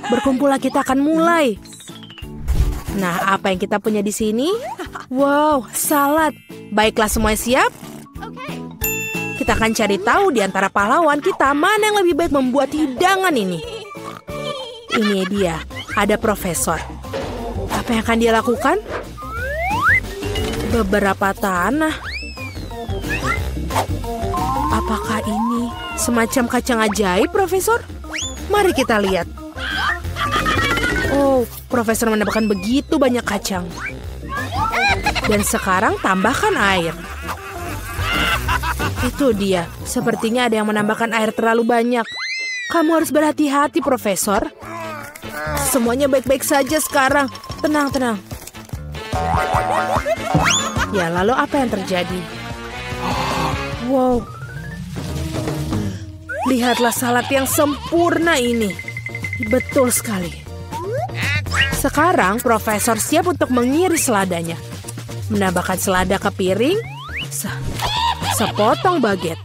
Berkumpullah, kita akan mulai. Nah, apa yang kita punya di sini? Wow, salad. Baiklah, semuanya siap? Kita akan cari tahu di antara pahlawan kita mana yang lebih baik membuat hidangan ini. Ini dia, ada profesor. Apa yang akan dia lakukan? Beberapa tanah. Apakah ini semacam kacang ajaib, profesor? Mari kita lihat. Oh, profesor menambahkan begitu banyak kacang. Dan sekarang tambahkan air. Itu dia, sepertinya ada yang menambahkan air terlalu banyak. Kamu harus berhati-hati, profesor. Semuanya baik-baik saja sekarang. Tenang, tenang. Ya, lalu apa yang terjadi? Wow. Lihatlah salad yang sempurna ini. Betul sekali. Sekarang profesor siap untuk mengiris seladanya. Menambahkan selada ke piring. Sepotong baget.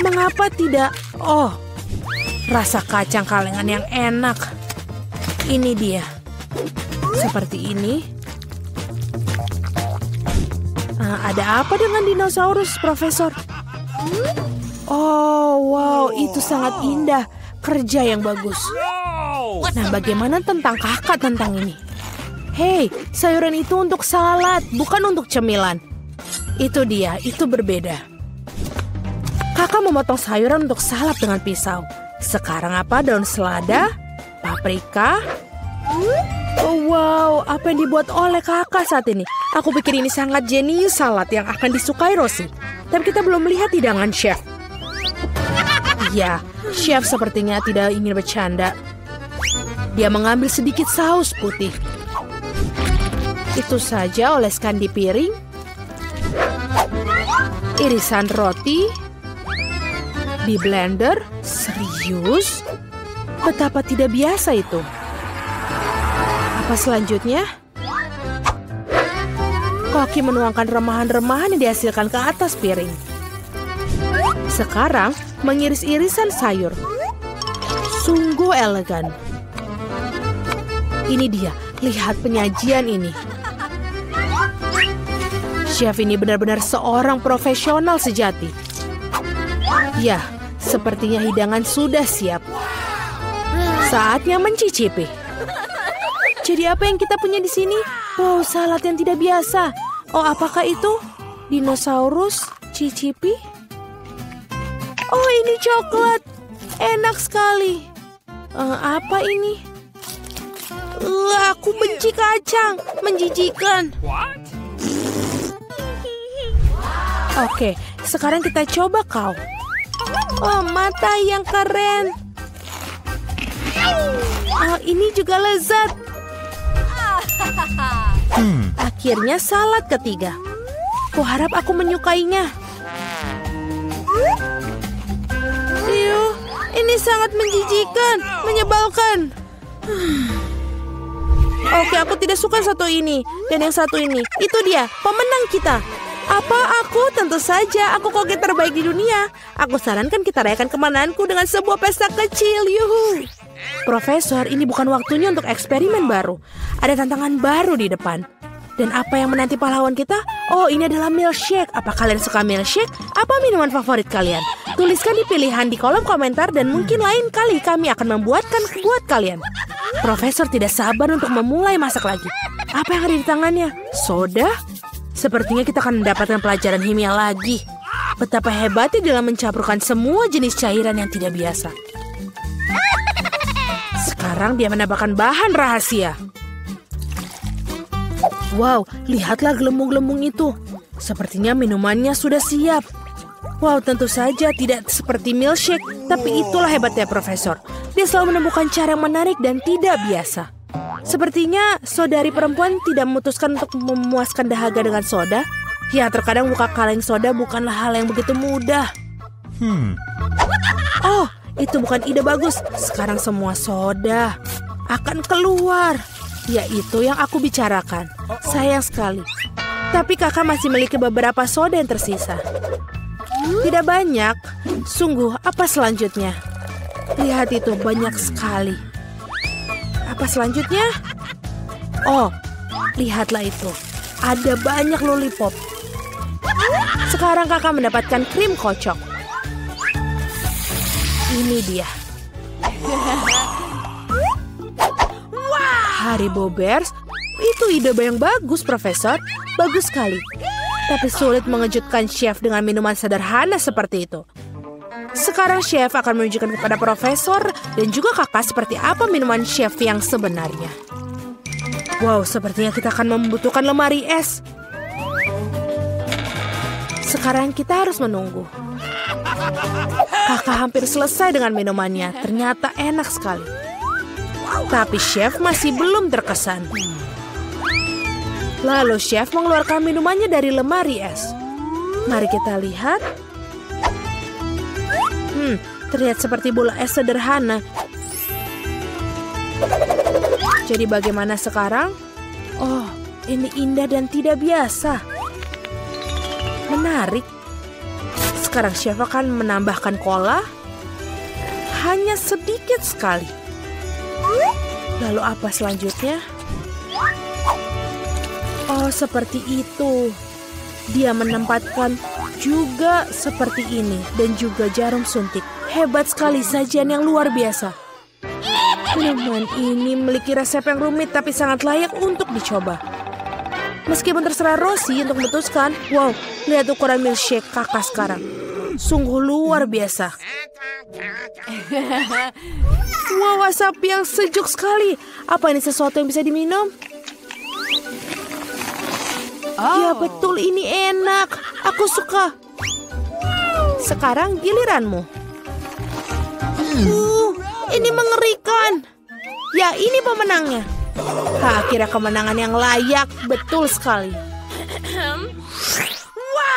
Mengapa tidak? Oh, rasa kacang kalengan yang enak. Ini dia. Seperti ini. Ada apa dengan dinosaurus, profesor? Oh, wow, itu sangat indah. Kerja yang bagus. Nah, bagaimana tentang kakak tentang ini? Hei, sayuran itu untuk salad, bukan untuk cemilan. Itu dia, itu berbeda. Kakak memotong sayuran untuk salad dengan pisau. Sekarang apa? Daun selada, paprika. Oh, wow, apa yang dibuat oleh kakak saat ini? Aku pikir ini sangat jenius salad yang akan disukai Rosie. Tapi kita belum melihat hidangan chef. Ya, chef sepertinya tidak ingin bercanda. Dia mengambil sedikit saus putih. Itu saja, oleskan di piring. Irisan roti. Di blender. Serius? Betapa tidak biasa itu. Apa selanjutnya? Koki menuangkan remahan-remahan yang dihasilkan ke atas piring. Sekarang, mengiris irisan sayur. Sungguh elegan. Ini dia, lihat penyajian ini. Chef ini benar-benar seorang profesional sejati. Ya, sepertinya hidangan sudah siap. Saatnya mencicipi. Jadi apa yang kita punya di sini? Wow, salad yang tidak biasa. Oh, apakah itu? Dinosaurus, cicipi? Oh, ini coklat. Enak sekali. Apa ini? Aku benci kacang. Menjijikan. Oke, sekarang kita coba kau. Oh, mata yang keren. Oh, ini juga lezat. Akhirnya salad ketiga. Kuharap aku menyukainya. Ini sangat menjijikan, menyebalkan. Oke, aku tidak suka satu ini. Dan yang satu ini, itu dia, pemenang kita. Apa aku? Tentu saja, aku koki terbaik di dunia. Aku sarankan kita rayakan kemenanganku dengan sebuah pesta kecil. Yuhu. Profesor, ini bukan waktunya untuk eksperimen baru. Ada tantangan baru di depan. Dan apa yang menanti pahlawan kita? Oh, ini adalah milkshake. Apa kalian suka milkshake? Apa minuman favorit kalian? Tuliskan di pilihan di kolom komentar dan mungkin lain kali kami akan membuatkan buat kalian. Profesor tidak sabar untuk memulai masak lagi. Apa yang ada di tangannya? Soda? Sepertinya kita akan mendapatkan pelajaran kimia lagi. Betapa hebatnya dalam mencampurkan semua jenis cairan yang tidak biasa. Sekarang dia menambahkan bahan rahasia. Wow, lihatlah gelembung-gelembung itu. Sepertinya minumannya sudah siap. Wow, tentu saja tidak seperti milkshake. Tapi itulah hebatnya Profesor. Dia selalu menemukan cara yang menarik dan tidak biasa. Sepertinya saudari perempuan tidak memutuskan untuk memuaskan dahaga dengan soda. Ya, terkadang buka kaleng soda bukanlah hal yang begitu mudah. Oh, itu bukan ide bagus. Sekarang semua soda akan keluar. Ya, itu yang aku bicarakan. Sayang sekali. Tapi kakak masih memiliki beberapa soda yang tersisa. Tidak banyak. Sungguh, apa selanjutnya? Lihat itu, banyak sekali. apa selanjutnya? Oh, lihatlah itu. Ada banyak lollipop. Sekarang kakak mendapatkan krim kocok. Ini dia. Haribo Bears, itu ide yang bagus, Profesor. Bagus sekali. Tapi sulit mengejutkan chef dengan minuman sederhana seperti itu. Sekarang chef akan menunjukkan kepada Profesor dan juga kakak seperti apa minuman chef yang sebenarnya. Wow, sepertinya kita akan membutuhkan lemari es. Sekarang kita harus menunggu. Kakak hampir selesai dengan minumannya. Ternyata enak sekali. Tapi chef masih belum terkesan. Lalu chef mengeluarkan minumannya dari lemari es. Mari kita lihat. Terlihat seperti bola es sederhana. Jadi bagaimana sekarang? Oh, ini indah dan tidak biasa. Menarik. Sekarang chef akan menambahkan cola. Hanya sedikit sekali. Lalu apa selanjutnya? Oh, seperti itu. Dia menempatkan juga seperti ini dan juga jarum suntik. Hebat sekali, sajian yang luar biasa. Minuman ini memiliki resep yang rumit tapi sangat layak untuk dicoba. Meskipun terserah Rosie untuk memutuskan, wow, lihat ukuran milkshake kakak sekarang. Sungguh luar biasa. Wow, asap yang sejuk sekali. Apa ini sesuatu yang bisa diminum? Ya betul, ini enak. Aku suka. Sekarang giliranmu. Ini mengerikan. Ya, ini pemenangnya. Akhirnya kemenangan yang layak. Betul sekali.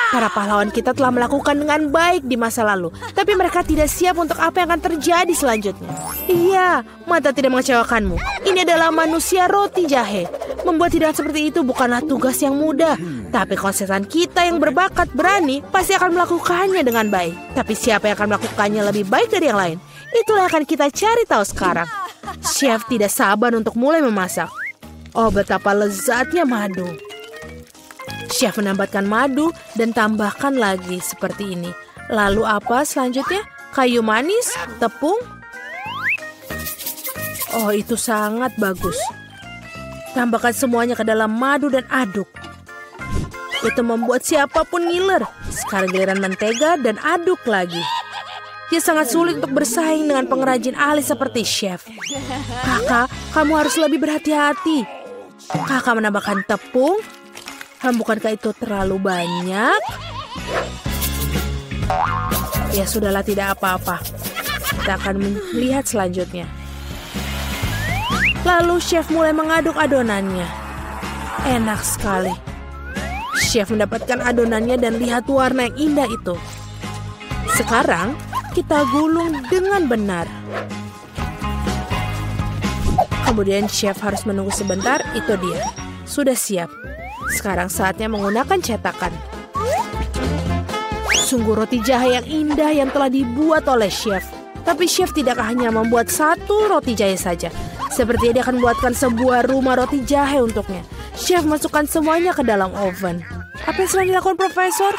Para pahlawan kita telah melakukan dengan baik di masa lalu. Tapi mereka tidak siap untuk apa yang akan terjadi selanjutnya. Iya, mata tidak mengecewakanmu. Ini adalah manusia roti jahe. Membuat hidangan seperti itu bukanlah tugas yang mudah. Tapi konsesan kita yang berbakat berani pasti akan melakukannya dengan baik. Tapi siapa yang akan melakukannya lebih baik dari yang lain? Itulah yang akan kita cari tahu sekarang. Chef tidak sabar untuk mulai memasak. Oh, betapa lezatnya madu. Chef menambahkan madu dan tambahkan lagi seperti ini. Lalu apa selanjutnya? Kayu manis, tepung. Oh, itu sangat bagus. Tambahkan semuanya ke dalam madu dan aduk. Itu membuat siapapun ngiler. Sekarang giliran mentega dan aduk lagi. Ya, sangat sulit untuk bersaing dengan pengrajin ahli seperti chef. Kakak, kamu harus lebih berhati-hati. Kakak menambahkan tepung. Bukankah itu terlalu banyak? Ya sudahlah, tidak apa-apa. Kita akan melihat selanjutnya. Lalu chef mulai mengaduk adonannya. Enak sekali. Chef mendapatkan adonannya dan lihat warna yang indah itu. Sekarang kita gulung dengan benar. Kemudian chef harus menunggu sebentar. Itu dia. Sudah siap. Sekarang saatnya menggunakan cetakan. Sungguh roti jahe yang indah yang telah dibuat oleh chef. Tapi chef tidak hanya membuat satu roti jahe saja. Sepertinya dia akan membuatkan sebuah rumah roti jahe untuknya. Chef masukkan semuanya ke dalam oven. Apa yang sedang dilakukan, Profesor?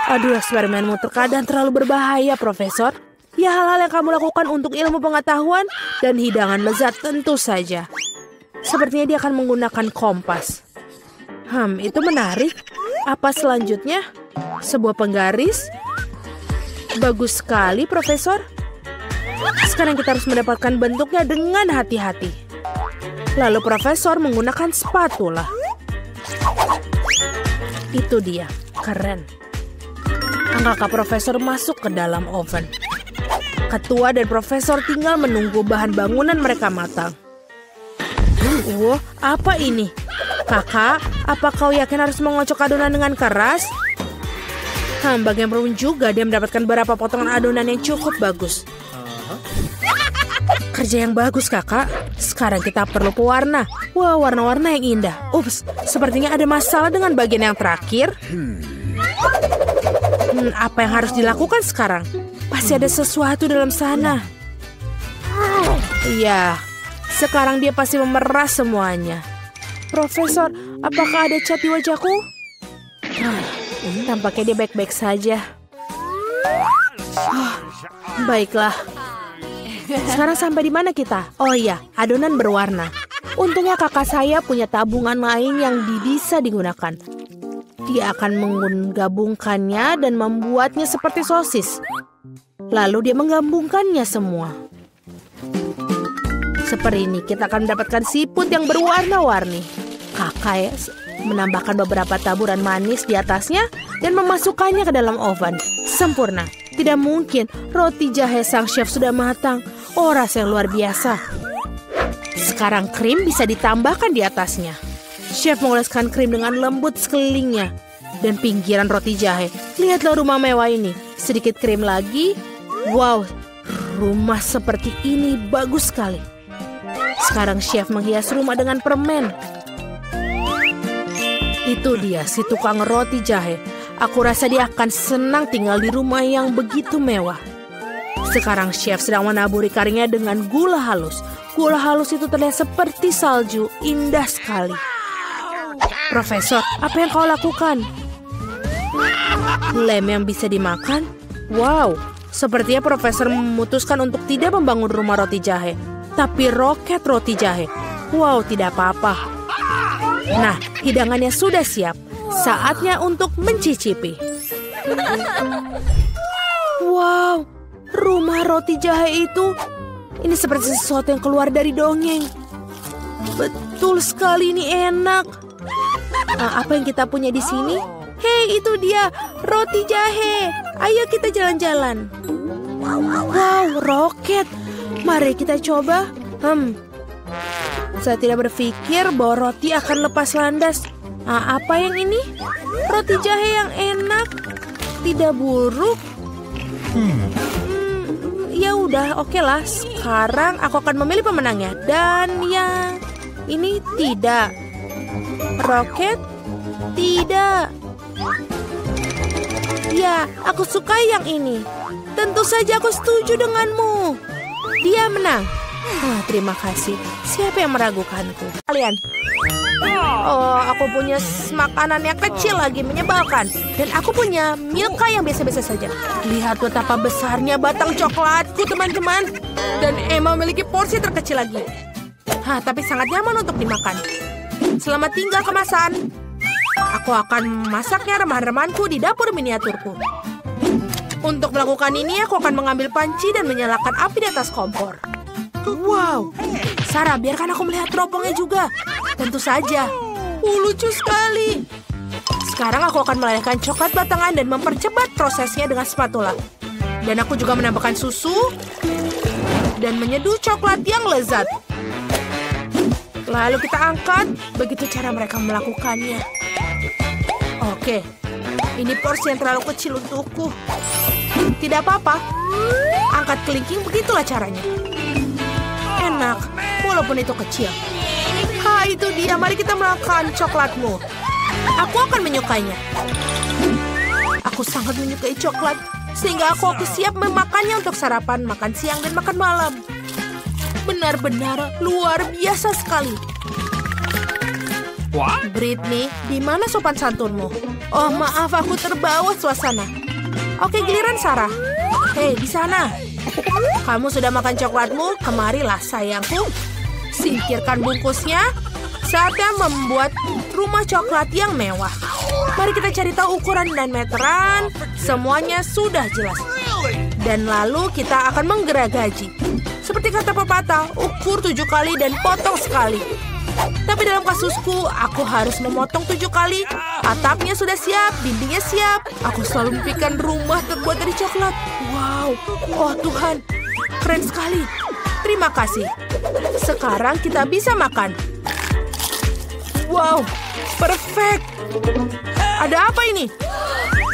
Aduh, eksperimenmu terkadang terlalu berbahaya, Profesor. Ya, hal-hal yang kamu lakukan untuk ilmu pengetahuan dan hidangan lezat tentu saja. Sepertinya dia akan menggunakan kompas. Itu menarik. Apa selanjutnya? Sebuah penggaris? Bagus sekali, Profesor. Sekarang kita harus mendapatkan bentuknya dengan hati-hati. Lalu Profesor menggunakan spatula. Itu dia, keren. Kakak Profesor masuk ke dalam oven. Ketua dan Profesor tinggal menunggu bahan bangunan mereka matang. Apa ini? Kakak, apa kau yakin harus mengocok adonan dengan keras? Bagaimanapun juga dia mendapatkan beberapa potongan adonan yang cukup bagus. Kerja yang bagus, kakak. Sekarang kita perlu pewarna. Wah, warna-warna yang indah. Ups, sepertinya ada masalah dengan bagian yang terakhir. Apa yang harus dilakukan sekarang? Pasti ada sesuatu dalam sana. Iya, Sekarang dia pasti memeras semuanya. Profesor, apakah ada cat di wajahku? Tampaknya dia baik-baik saja. Baiklah. Sekarang sampai di mana kita? Oh iya, adonan berwarna. Untungnya kakak saya punya tabungan lain yang bisa digunakan. Dia akan menggabungkannya dan membuatnya seperti sosis. Lalu dia menggabungkannya semua. Seperti ini, kita akan mendapatkan siput yang berwarna-warni. Kakak menambahkan beberapa taburan manis di atasnya dan memasukkannya ke dalam oven. Sempurna. Tidak mungkin, roti jahe sang chef sudah matang. Oh, rasa yang luar biasa. Sekarang krim bisa ditambahkan di atasnya. Chef mengoleskan krim dengan lembut sekelilingnya. Dan pinggiran roti jahe. Lihatlah rumah mewah ini. Sedikit krim lagi. Wow, rumah seperti ini bagus sekali. Sekarang chef menghias rumah dengan permen. Itu dia, si tukang roti jahe. Aku rasa dia akan senang tinggal di rumah yang begitu mewah. Sekarang chef sedang menaburi karinya dengan gula halus. Gula halus itu terlihat seperti salju, indah sekali. Profesor, apa yang kau lakukan? Lem yang bisa dimakan? Wow, sepertinya profesor memutuskan untuk tidak membangun rumah roti jahe, tapi roket roti jahe. Wow, tidak apa-apa. Nah, hidangannya sudah siap. Saatnya untuk mencicipi. Wow, rumah roti jahe itu. Ini seperti sesuatu yang keluar dari dongeng. Betul sekali, ini enak. Apa yang kita punya di sini? Hei, itu dia, roti jahe. Ayo kita jalan-jalan. Wow, roket. Mari kita coba. Saya tidak berpikir bahwa roti akan lepas landas. Apa yang ini? Roti jahe yang enak. Tidak buruk. Ya udah, oke lah. Sekarang aku akan memilih pemenangnya. Dan yang ini tidak. Roket? Tidak. Ya, aku suka yang ini. Tentu saja aku setuju denganmu. Dia menang. Terima kasih. Siapa yang meragukanku? Kalian. Oh, aku punya makanan yang kecil lagi, menyebalkan. Dan aku punya Milka yang biasa-biasa saja. Lihat betapa besarnya batang coklatku, teman-teman. Dan Emma memiliki porsi terkecil lagi. Tapi sangat nyaman untuk dimakan. Selamat tinggal kemasan. Aku akan memasaknya remahan-remahanku di dapur miniaturku. Untuk melakukan ini, aku akan mengambil panci dan menyalakan api di atas kompor. Wow, Sarah, biarkan aku melihat teropongnya juga. Tentu saja. Lucu sekali. Sekarang aku akan melelehkan coklat batangan dan mempercepat prosesnya dengan spatula. Dan aku juga menambahkan susu dan menyeduh coklat yang lezat. Lalu kita angkat. Begitu cara mereka melakukannya. Oke, ini porsi yang terlalu kecil untukku. Tidak apa-apa. Angkat kelingking, begitulah caranya. Enak, walaupun itu kecil. Itu dia. Mari kita makan coklatmu. Aku akan menyukainya. Aku sangat menyukai coklat, sehingga aku siap memakannya untuk sarapan, makan siang, dan makan malam. Benar-benar luar biasa sekali. Britney, di mana sopan santunmu? Oh, maaf, aku terbawa suasana. Oke, giliran Sarah. Hei, di sana. Kamu sudah makan coklatmu? Kemarilah, sayangku. Singkirkan bungkusnya. Saatnya membuat rumah coklat yang mewah. Mari kita cari tahu ukuran dan meteran. Semuanya sudah jelas. Dan lalu kita akan menggeragaji. Seperti kata pepatah, ukur 7 kali dan potong sekali. Tapi dalam kasusku, aku harus memotong 7 kali. Atapnya sudah siap, dindingnya siap. Aku selalu mimpikan rumah terbuat dari coklat. Wow, oh Tuhan, keren sekali. Terima kasih. Sekarang kita bisa makan. Wow, perfect. Ada apa ini?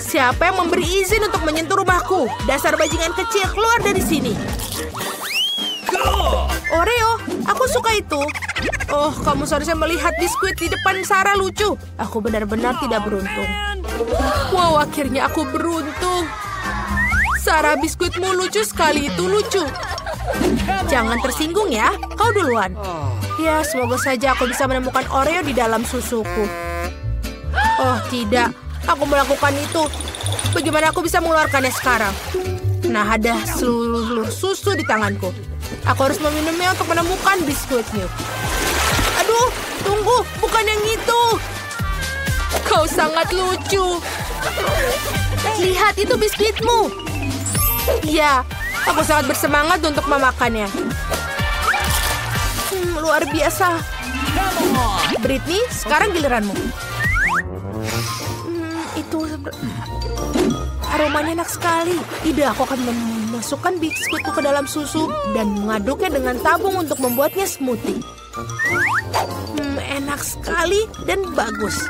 Siapa yang memberi izin untuk menyentuh rumahku? Dasar bajingan kecil, keluar dari sini. Oreo, aku suka itu. Oh, kamu seharusnya melihat biskuit di depan Sarah, lucu. Aku benar-benar tidak beruntung. Wow, akhirnya aku beruntung. Sarah, biskuitmu lucu sekali, itu lucu. Jangan tersinggung ya, kau duluan. Ya, semoga saja aku bisa menemukan Oreo di dalam susuku. Oh, tidak. Aku melakukan itu. Bagaimana aku bisa mengeluarkannya sekarang? Nah, ada seluruh susu di tanganku. Aku harus meminumnya untuk menemukan biskuitnya. Aduh, tunggu. Bukan yang itu. Kau sangat lucu. Lihat, itu biskuitmu. Ya, aku sangat bersemangat untuk memakannya. Luar biasa. Britney, sekarang giliranmu. Itu aromanya enak sekali. Tidak, aku akan memasukkan biskuitku ke dalam susu dan mengaduknya dengan tabung untuk membuatnya smoothie. Enak sekali dan bagus.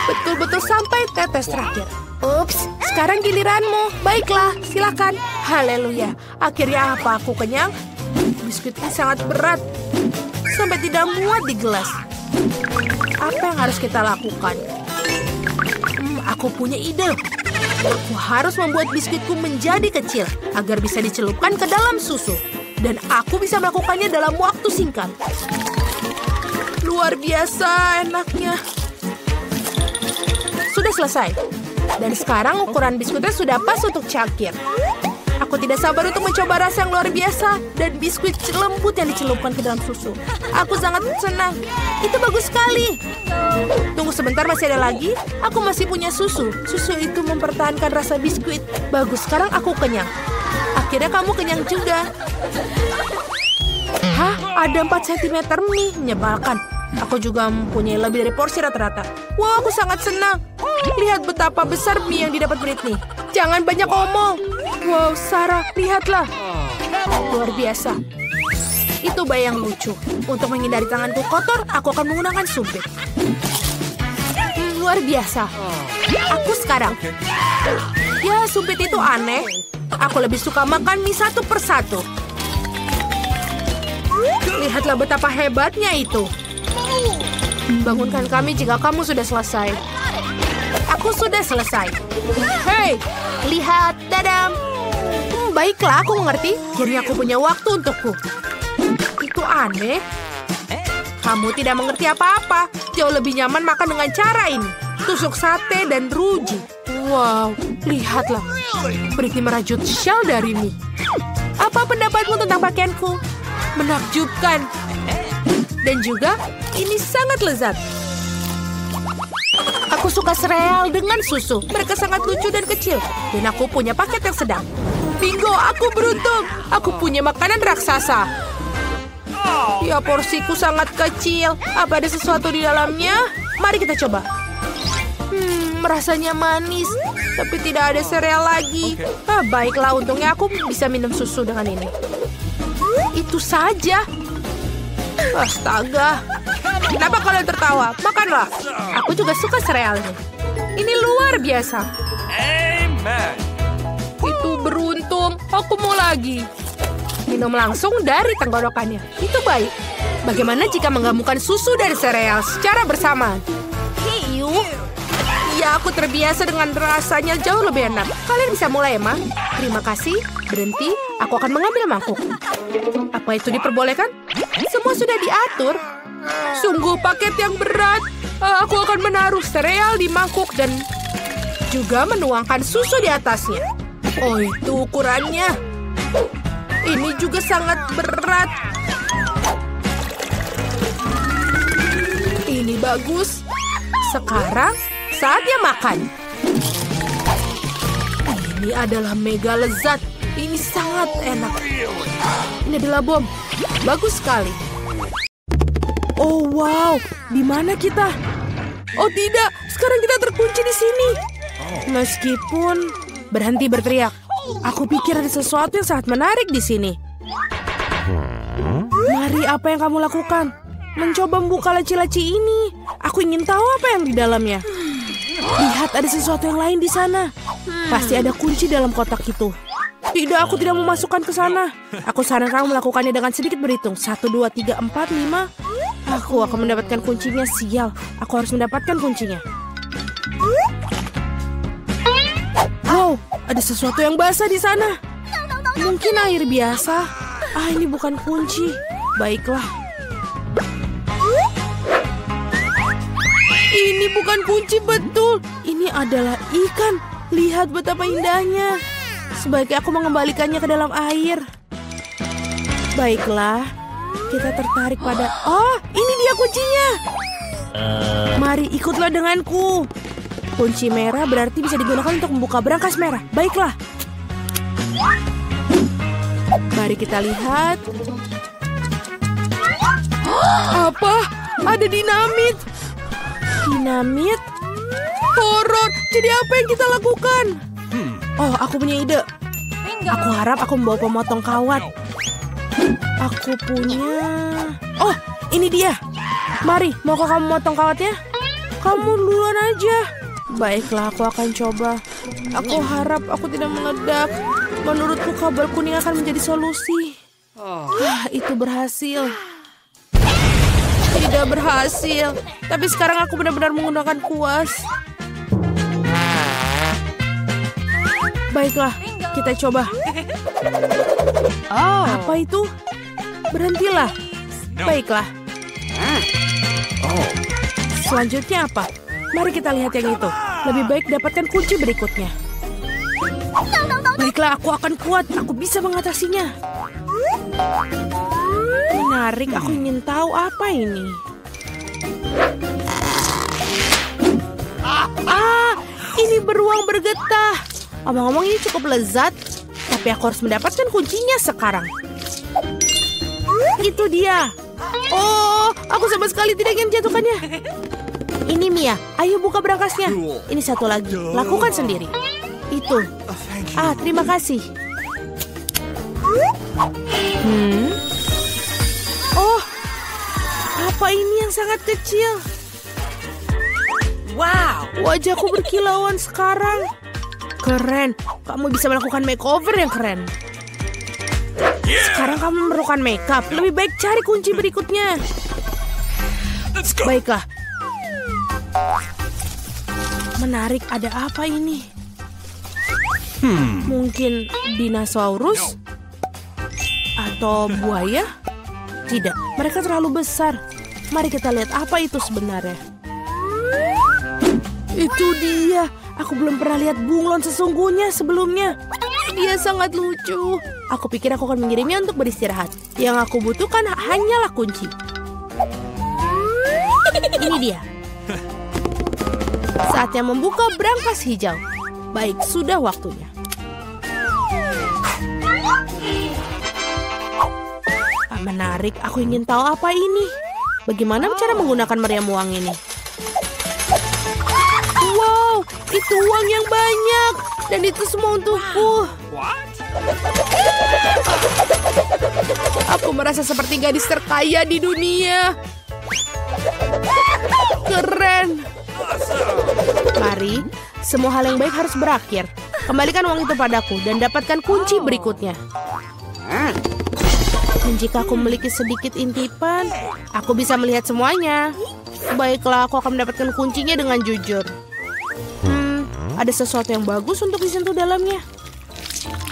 Betul-betul sampai tetes terakhir. Ups, sekarang giliranmu. Baiklah, silakan. Haleluya. Akhirnya apa? Aku kenyang. Biskuit ini sangat berat. Sampai tidak muat di gelas. Apa yang harus kita lakukan? Aku punya ide. Aku harus membuat biskuitku menjadi kecil agar bisa dicelupkan ke dalam susu. Dan aku bisa melakukannya dalam waktu singkat. Luar biasa enaknya. Sudah selesai. Dan sekarang ukuran biskuitnya sudah pas untuk cangkir. Aku tidak sabar untuk mencoba rasa yang luar biasa dan biskuit lembut yang dicelupkan ke dalam susu. Aku sangat senang. Itu bagus sekali. Tunggu sebentar, masih ada lagi. Aku masih punya susu. Susu itu mempertahankan rasa biskuit. Bagus, sekarang aku kenyang. Akhirnya kamu kenyang juga. Hah? Ada 4 cm mie. Menyebalkan. Aku juga mempunyai lebih dari porsi rata-rata. Wah, aku sangat senang. Lihat betapa besar mie yang didapat Britney. Jangan banyak omong. Wow, Sarah, lihatlah. Luar biasa. Itu bayang lucu. Untuk menghindari tanganku kotor, aku akan menggunakan sumpit. Luar biasa. Aku sekarang. Ya, sumpit itu aneh. Aku lebih suka makan mie satu persatu. Lihatlah betapa hebatnya itu. Bangunkan kami jika kamu sudah selesai. Aku sudah selesai. Hei, lihat, dadam. Baiklah, aku mengerti. Jadi aku punya waktu untukku. Itu aneh. Kamu tidak mengerti apa-apa. Jauh lebih nyaman makan dengan cara ini. Tusuk sate dan ruji. Wow, lihatlah. Britney merajut shell dari mie. Apa pendapatmu tentang pakaianku? Menakjubkan. Dan juga, ini sangat lezat. Aku suka sereal dengan susu. Mereka sangat lucu dan kecil. Dan aku punya paket yang sedang. Bingo, aku beruntung. Aku punya makanan raksasa. Ya, porsiku sangat kecil. Apa ada sesuatu di dalamnya? Mari kita coba. Rasanya manis. Tapi tidak ada sereal lagi. Baiklah, untungnya aku bisa minum susu dengan ini. Itu saja. Astaga. Kenapa kalian tertawa? Makanlah. Aku juga suka serealnya. Ini luar biasa. Amen. Itu beruntung. Aku mau lagi. Minum langsung dari tenggorokannya. Itu baik. Bagaimana jika menggabungkan susu dan sereal secara bersamaan? Hiu. Ya, aku terbiasa dengan rasanya jauh lebih enak. Kalian bisa mulai, Ma. Terima kasih. Berhenti. Aku akan mengambil mangkuk. Apa itu diperbolehkan? Semua sudah diatur. Sungguh paket yang berat. Aku akan menaruh sereal di mangkuk dan juga menuangkan susu di atasnya. Oh, itu ukurannya. Ini juga sangat berat. Ini bagus. Sekarang saatnya makan. Ini adalah mega lezat. Ini sangat enak. Ini adalah bom. Bagus sekali. Oh, wow. Di mana kita? Oh, tidak. Sekarang kita terkunci di sini. Meskipun berhenti berteriak. Aku pikir ada sesuatu yang sangat menarik di sini. Mari, apa yang kamu lakukan? Mencoba membuka laci-laci ini. Aku ingin tahu apa yang di dalamnya. Lihat, ada sesuatu yang lain di sana. Pasti ada kunci dalam kotak itu. Tidak, aku tidak mau masukkan ke sana. Aku sarankan kamu melakukannya dengan sedikit berhitung. 1, 2, 3, 4, 5. Aku akan mendapatkan kuncinya. Sial, aku harus mendapatkan kuncinya. Wow, ada sesuatu yang basah di sana. Mungkin air biasa. Ini bukan kunci. Baiklah. Ini bukan kunci betul. Ini adalah ikan. Lihat betapa indahnya. Sebaiknya aku mengembalikannya ke dalam air. Baiklah. Kita tertarik pada... Oh, ini dia kuncinya. Mari ikutlah denganku. Kunci merah berarti bisa digunakan untuk membuka brankas merah. Baiklah. Mari kita lihat. Apa? Ada dinamit. Dinamit? Horor. Jadi apa yang kita lakukan? Oh, aku punya ide. Aku harap aku membawa pemotong kawat. Aku punya... Oh, ini dia. Mari, maukah kamu motong kawatnya? Kamu duluan aja. Baiklah, aku akan coba. Aku harap aku tidak meledak. Menurutku kabel kuning akan menjadi solusi. Itu berhasil. Tidak berhasil. Tapi sekarang aku benar-benar menggunakan kuas. Baiklah, kita coba. Apa itu? Berhentilah. Baiklah. Selanjutnya apa? Mari kita lihat yang itu. Lebih baik dapatkan kunci berikutnya. Baiklah, aku akan kuat. Aku bisa mengatasinya. Menarik, aku ingin tahu apa ini. Ini beruang bergetah. Omong-omong ini cukup lezat. Tapi aku harus mendapatkan kuncinya sekarang. Itu dia. Oh, aku sama sekali tidak ingin jatuhkannya. Ini Mia, ayo buka brankasnya. Ini satu lagi, lakukan sendiri. Itu. Terima kasih. Oh, apa ini yang sangat kecil? Wow, wajahku berkilauan sekarang. Keren, kamu bisa melakukan makeover yang keren. Sekarang kamu memerlukan makeup. Lebih baik cari kunci berikutnya. Baiklah. Menarik, ada apa ini? Mungkin dinosaurus? Atau buaya? Tidak, mereka terlalu besar. Mari kita lihat apa itu sebenarnya. Itu dia. Aku belum pernah lihat bunglon sesungguhnya sebelumnya. Dia sangat lucu. Aku pikir aku akan mengirimnya untuk beristirahat. Yang aku butuhkan hanyalah kunci. Ini dia. Saatnya membuka brankas hijau. Baik, sudah waktunya. Menarik, aku ingin tahu apa ini. Bagaimana cara menggunakan meriam uang ini? Wow, itu uang yang banyak. Dan itu semua untukku. Aku merasa seperti gadis terkaya di dunia. Keren. Mari, semua hal yang baik harus berakhir. Kembalikan uang itu padaku dan dapatkan kunci berikutnya. Dan jika aku memiliki sedikit intipan, aku bisa melihat semuanya. Baiklah, aku akan mendapatkan kuncinya dengan jujur. Ada sesuatu yang bagus untuk disentuh dalamnya.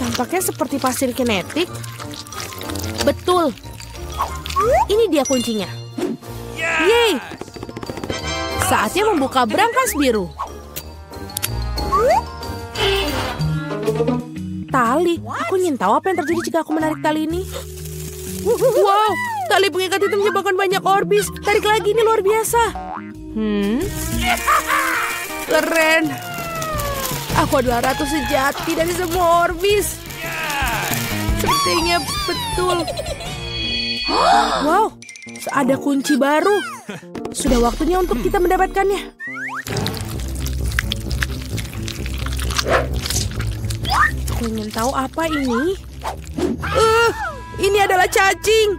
Tampaknya seperti pasir kinetik. Betul. Ini dia kuncinya. Yeay! Saatnya membuka brankas biru. Tali. Aku ingin tahu apa yang terjadi jika aku menarik tali ini. Wow, tali pengikat itu menyebabkan banyak orbis. Tarik lagi, ini luar biasa. Keren. Aku adalah ratu sejati dari semua orbis. Sepertinya betul. Wow, ada kunci baru. Sudah waktunya untuk kita mendapatkannya. Aku ingin tahu apa ini. Ini adalah cacing.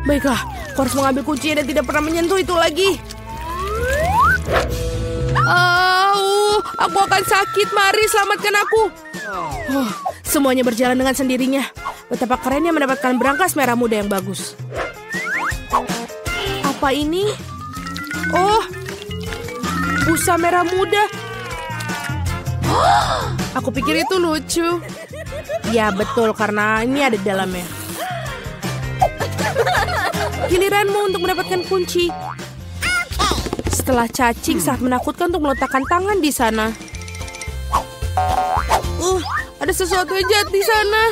Baiklah, aku harus mengambil kuncinya dan tidak pernah menyentuh itu lagi. Aku akan sakit. Mari selamatkan aku. Semuanya berjalan dengan sendirinya. Betapa kerennya mendapatkan brankas merah muda yang bagus. Apa ini? Oh, busa merah muda. Aku pikir itu lucu. Ya betul, karena ini ada di dalamnya. Giliranmu untuk mendapatkan kunci. Setelah cacing sangat menakutkan untuk meletakkan tangan di sana. Ada sesuatu yang jahat di sana.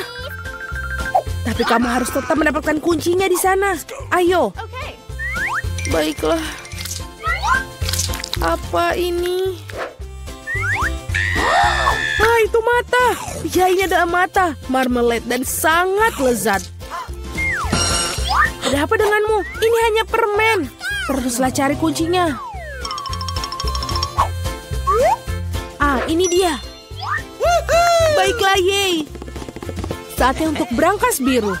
Tapi kamu harus tetap mendapatkan kuncinya di sana. Ayo. Baiklah. Apa ini? Itu mata. Ya, ini adalah mata. Marmalade dan sangat lezat. Ada apa denganmu? Ini hanya permen. Teruslah cari kuncinya. Ini dia. Baiklah, Yey. Saatnya untuk brankas biru.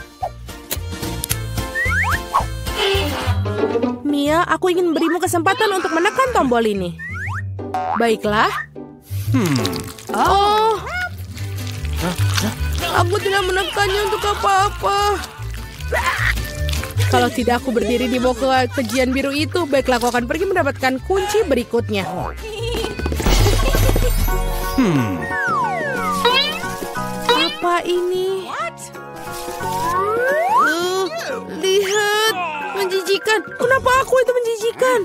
Mia, aku ingin berimu kesempatan untuk menekan tombol ini. Baiklah. Aku tidak menekannya untuk apa-apa. Kalau tidak aku berdiri di bawah kejian biru itu, baiklah aku akan pergi mendapatkan kunci berikutnya. Apa ini? Lihat, menjijikan. Kenapa aku itu menjijikan?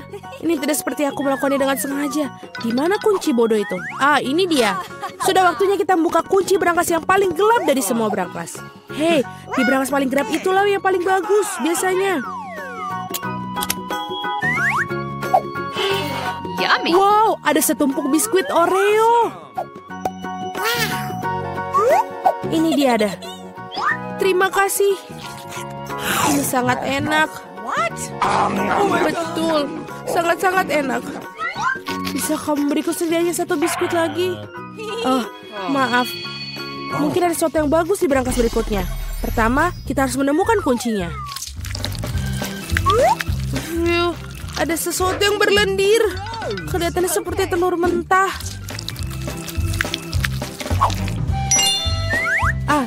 Ini tidak seperti aku melakukannya dengan sengaja. Di mana kunci bodoh itu? Ini dia. Sudah waktunya kita membuka kunci brankas yang paling gelap dari semua brankas. Hei, di brankas paling gelap itulah yang paling bagus biasanya. Yummy. Wow, ada setumpuk biskuit Oreo. Ini dia ada. Terima kasih. Ini sangat enak. Betul, sangat-sangat enak. Bisa kamu beriku setidaknya satu biskuit lagi? Maaf. Mungkin ada sesuatu yang bagus di brankas berikutnya. Pertama, kita harus menemukan kuncinya. Ada sesuatu yang berlendir. Kelihatannya seperti telur mentah.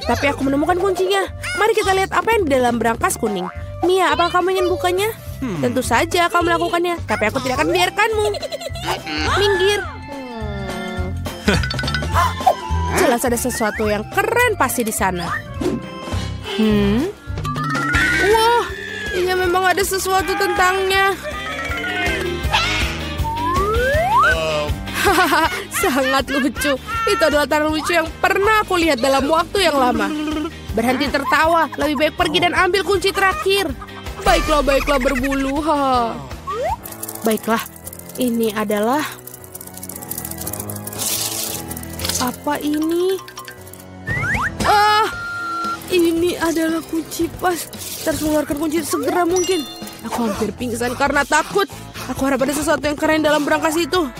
Tapi aku menemukan kuncinya. Mari kita lihat apa yang di dalam brankas kuning. Mia, apakah kamu ingin bukanya? Tentu saja kamu melakukannya, tapi aku tidak akan membiarkanmu. Minggir. Jelas ada sesuatu yang keren pasti di sana. Wah, iya memang ada sesuatu tentangnya. Sangat lucu. Itu adalah tanda lucu yang pernah aku lihat dalam waktu yang lama. Berhenti tertawa. Lebih baik pergi dan ambil kunci terakhir. Baiklah berbulu. Baiklah. Ini adalah... Apa ini? Ini adalah kunci pas. Harus mengeluarkan kunci segera mungkin. Aku hampir pingsan karena takut. Aku harap ada sesuatu yang keren dalam brankas itu.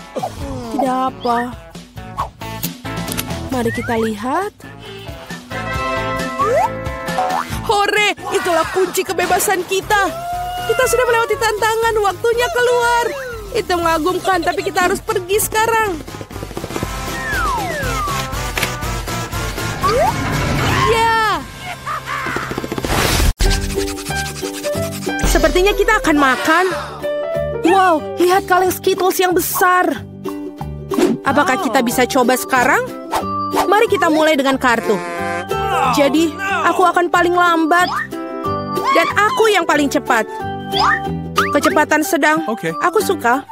Tidak apa. Mari kita lihat. Hore, itulah kunci kebebasan kita. Kita sudah melewati tantangan, waktunya keluar. Itu mengagumkan, tapi kita harus pergi sekarang. Ya. Sepertinya kita akan makan. Wow, lihat kaleng Skittles yang besar. Apakah kita bisa coba sekarang? Mari kita mulai dengan kartu. Jadi, aku akan paling lambat. Dan aku yang paling cepat. Kecepatan sedang. Aku suka.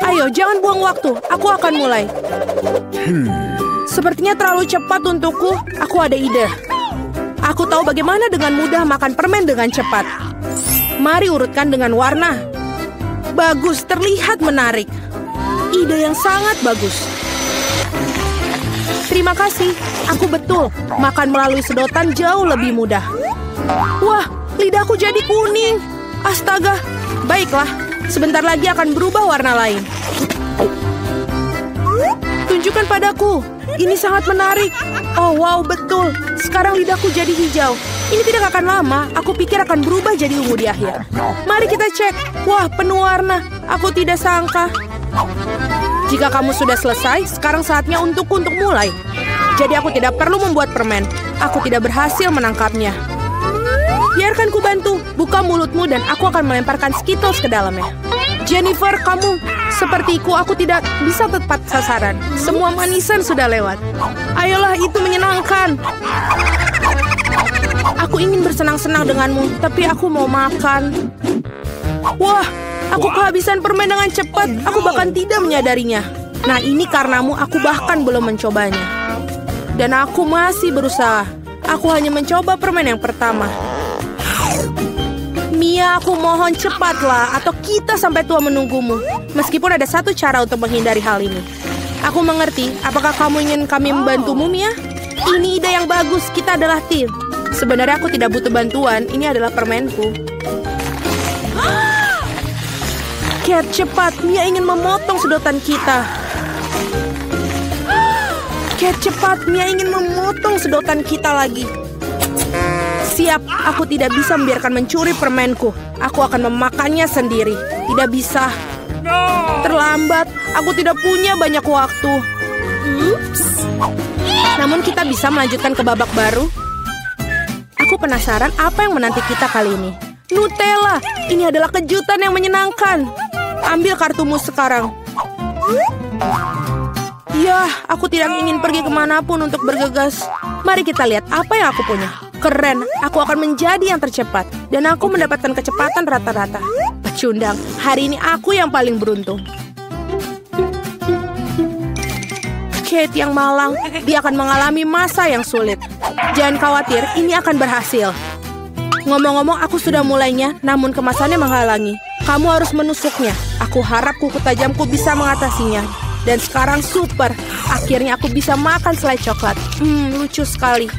Ayo, jangan buang waktu. Aku akan mulai. Sepertinya terlalu cepat untukku. Aku ada ide. Aku tahu bagaimana dengan mudah makan permen dengan cepat. Mari urutkan dengan warna. Bagus, terlihat menarik. Ide yang sangat bagus. Terima kasih. Aku betul. Makan melalui sedotan jauh lebih mudah. Wah, lidahku jadi kuning. Astaga. Baiklah, sebentar lagi akan berubah warna lain. Tunjukkan padaku. Ini sangat menarik. Oh, wow, betul. Sekarang lidahku jadi hijau. Ini tidak akan lama. Aku pikir akan berubah jadi ungu di akhir. Mari kita cek. Wah, penuh warna. Aku tidak sangka. Jika kamu sudah selesai, sekarang saatnya untukku untuk mulai. Jadi aku tidak perlu membuat permen. Aku tidak berhasil menangkapnya. Biarkan ku bantu. Buka mulutmu dan aku akan melemparkan Skittles ke dalamnya. Jennifer, kamu sepertiku, aku tidak bisa tepat sasaran. Semua manisan sudah lewat. Ayolah, itu menyenangkan. Aku ingin bersenang-senang denganmu, tapi aku mau makan. Wah, aku kehabisan permen dengan cepat. Aku bahkan tidak menyadarinya. Nah, ini karenamu aku bahkan belum mencobanya. Dan aku masih berusaha. Aku hanya mencoba permen yang pertama. Mia, aku mohon cepatlah, atau kita sampai tua menunggumu. Meskipun ada satu cara untuk menghindari hal ini. Aku mengerti. Apakah kamu ingin kami membantumu, Mia? Ini ide yang bagus. Kita adalah tim. Sebenarnya aku tidak butuh bantuan. Ini adalah permenku. Cat, cepat. Mia ingin memotong sedotan kita. Cat, cepat. Mia ingin memotong sedotan kita lagi. Siap, aku tidak bisa membiarkan mencuri permenku. Aku akan memakannya sendiri. Tidak bisa. Terlambat, aku tidak punya banyak waktu. Namun kita bisa melanjutkan ke babak baru. Aku penasaran apa yang menanti kita kali ini. Nutella, ini adalah kejutan yang menyenangkan. Ambil kartumu sekarang. Yah, aku tidak ingin pergi kemanapun untuk bergegas. Mari kita lihat apa yang aku punya. Keren, aku akan menjadi yang tercepat. Dan aku mendapatkan kecepatan rata-rata. Pecundang, hari ini aku yang paling beruntung. Kate yang malang, dia akan mengalami masa yang sulit. Jangan khawatir, ini akan berhasil. Ngomong-ngomong, aku sudah mulainya, namun kemasannya menghalangi. Kamu harus menusuknya. Aku harap kuku tajamku bisa mengatasinya. Dan sekarang super. Akhirnya aku bisa makan selai coklat. Lucu sekali.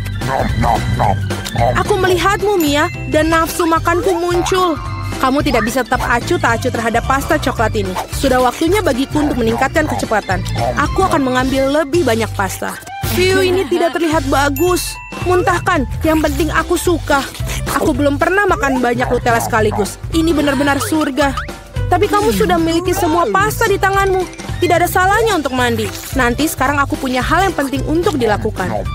Aku melihatmu, Mia, dan nafsu makanku muncul. Kamu tidak bisa tetap acuh tak acuh terhadap pasta coklat ini. Sudah waktunya bagiku untuk meningkatkan kecepatan. Aku akan mengambil lebih banyak pasta. View ini tidak terlihat bagus. Muntahkan, yang penting aku suka. Aku belum pernah makan banyak Nutella sekaligus. Ini benar-benar surga. Tapi kamu sudah memiliki semua pasta di tanganmu. Tidak ada salahnya untuk mandi. Nanti sekarang aku punya hal yang penting untuk dilakukan.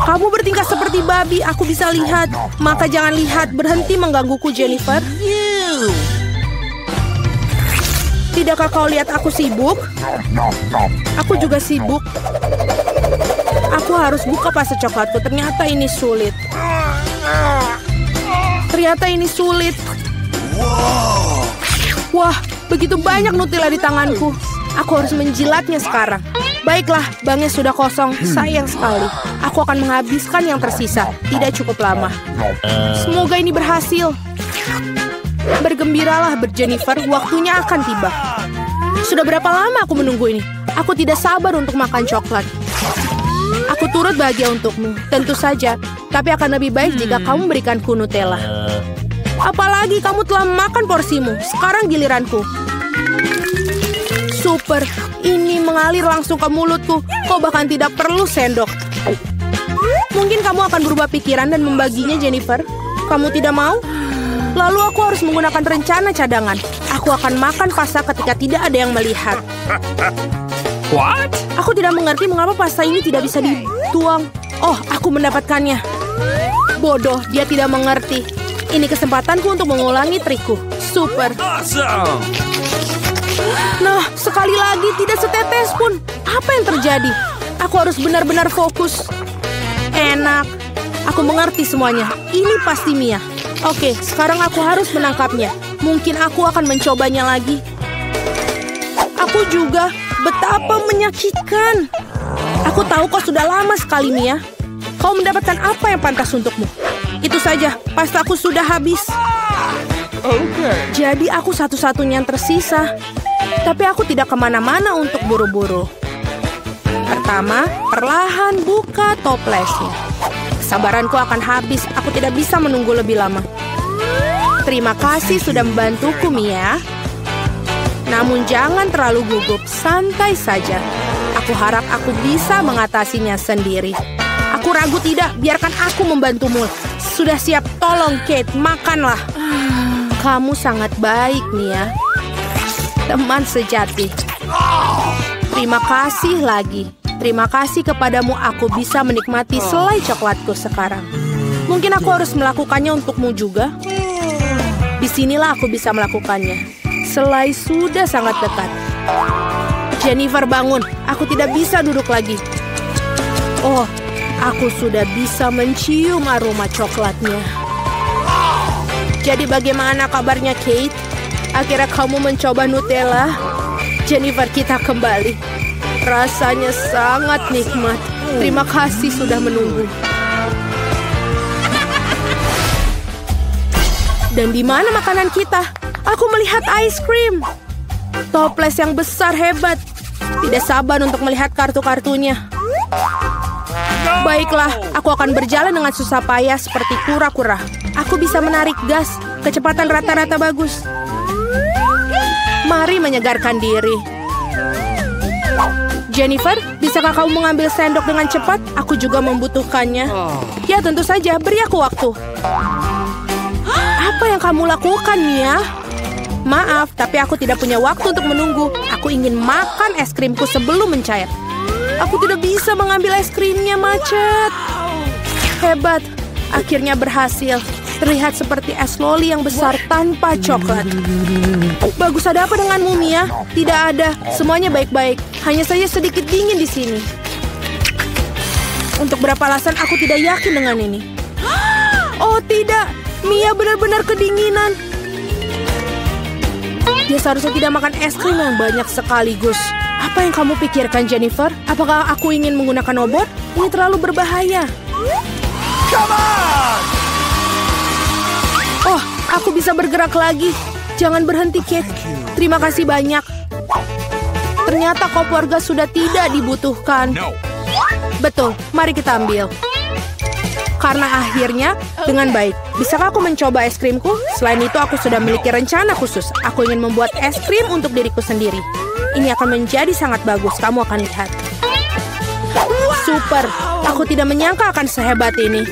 Kamu bertingkah seperti babi, aku bisa lihat. Maka jangan lihat, berhenti menggangguku, Jennifer. Tidakkah kau lihat aku sibuk? Aku juga sibuk. Aku harus buka pasta coklatku. Ternyata ini sulit. Wah, begitu banyak Nutella di tanganku. Aku harus menjilatnya sekarang. Baiklah, banknya sudah kosong. Sayang sekali. Aku akan menghabiskan yang tersisa. Tidak cukup lama. Semoga ini berhasil. Bergembiralah, Jennifer. Waktunya akan tiba. Sudah berapa lama aku menunggu ini? Aku tidak sabar untuk makan coklat. Aku turut bahagia untukmu. Tentu saja. Tapi akan lebih baik jika kamu memberikanku Nutella. Apalagi kamu telah makan porsimu. Sekarang giliranku. Super. Ini mengalir langsung ke mulutku. Kau bahkan tidak perlu sendok. Mungkin kamu akan berubah pikiran dan membaginya, Jennifer. Kamu tidak mau? Lalu aku harus menggunakan rencana cadangan. Aku akan makan pasta ketika tidak ada yang melihat. What? Aku tidak mengerti mengapa pasta ini tidak bisa dituang. Oh, aku mendapatkannya. Bodoh, dia tidak mengerti. Ini kesempatanku untuk mengulangi trikku. Super. Awesome. Nah, sekali lagi tidak setetes pun. Apa yang terjadi? Aku harus benar-benar fokus. Enak. Aku mengerti semuanya. Ini pasti Mia. Oke, sekarang aku harus menangkapnya. Mungkin aku akan mencobanya lagi. Aku juga. Betapa menyakitkan. Aku tahu kau sudah lama sekali, Mia. Kau mendapatkan apa yang pantas untukmu. Itu saja, pastaku sudah habis. Jadi aku satu-satunya yang tersisa. Tapi aku tidak kemana-mana untuk buru-buru. Pertama, perlahan buka toplesnya. Kesabaranku akan habis. Aku tidak bisa menunggu lebih lama. Terima kasih sudah membantuku, Mia. Namun jangan terlalu gugup, santai saja. Aku harap aku bisa mengatasinya sendiri. Aku ragu tidak, biarkan aku membantumu. Sudah siap, tolong Kate, makanlah. Kamu sangat baik, Mia. Teman sejati. Terima kasih lagi. Terima kasih kepadamu aku bisa menikmati selai coklatku sekarang. Mungkin aku harus melakukannya untukmu juga. Disinilah aku bisa melakukannya. Selai sudah sangat dekat. Jennifer, bangun. Aku tidak bisa duduk lagi. Oh, aku sudah bisa mencium aroma coklatnya. Jadi bagaimana kabarnya, Kate? Akhirnya kamu mencoba Nutella? Jennifer, kita kembali. Rasanya sangat nikmat. Terima kasih sudah menunggu. Dan di mana makanan kita? Aku melihat ice cream. Toples yang besar hebat. Tidak sabar untuk melihat kartu-kartunya. Baiklah, aku akan berjalan dengan susah payah seperti kura-kura. Aku bisa menarik gas. Kecepatan rata-rata bagus. Mari menyegarkan diri. Jennifer, bisakah kamu mengambil sendok dengan cepat? Aku juga membutuhkannya. Ya, tentu saja. Beri aku waktu. Apa yang kamu lakukan, Mia? Maaf, tapi aku tidak punya waktu untuk menunggu. Aku ingin makan es krimku sebelum mencair. Aku tidak bisa mengambil es krimnya, macet. Hebat. Akhirnya berhasil. Terlihat seperti es loli yang besar tanpa coklat. Bagus, ada apa denganmu, Mia? Tidak ada. Semuanya baik-baik. Hanya saja sedikit dingin di sini. Untuk berapa alasan aku tidak yakin dengan ini. Oh, tidak. Mia benar-benar kedinginan. Dia seharusnya tidak makan es krim yang banyak sekaligus. Apa yang kamu pikirkan, Jennifer? Apakah aku ingin menggunakan obat? Ini terlalu berbahaya. Come on! Oh, aku bisa bergerak lagi. Jangan berhenti, Kate. Terima kasih banyak. Ternyata Koporga sudah tidak dibutuhkan. Betul, mari kita ambil. Karena akhirnya, dengan baik. Bisakah aku mencoba es krimku? Selain itu, aku sudah memiliki rencana khusus. Aku ingin membuat es krim untuk diriku sendiri. Ini akan menjadi sangat bagus, kamu akan lihat. Super, aku tidak menyangka akan sehebat ini.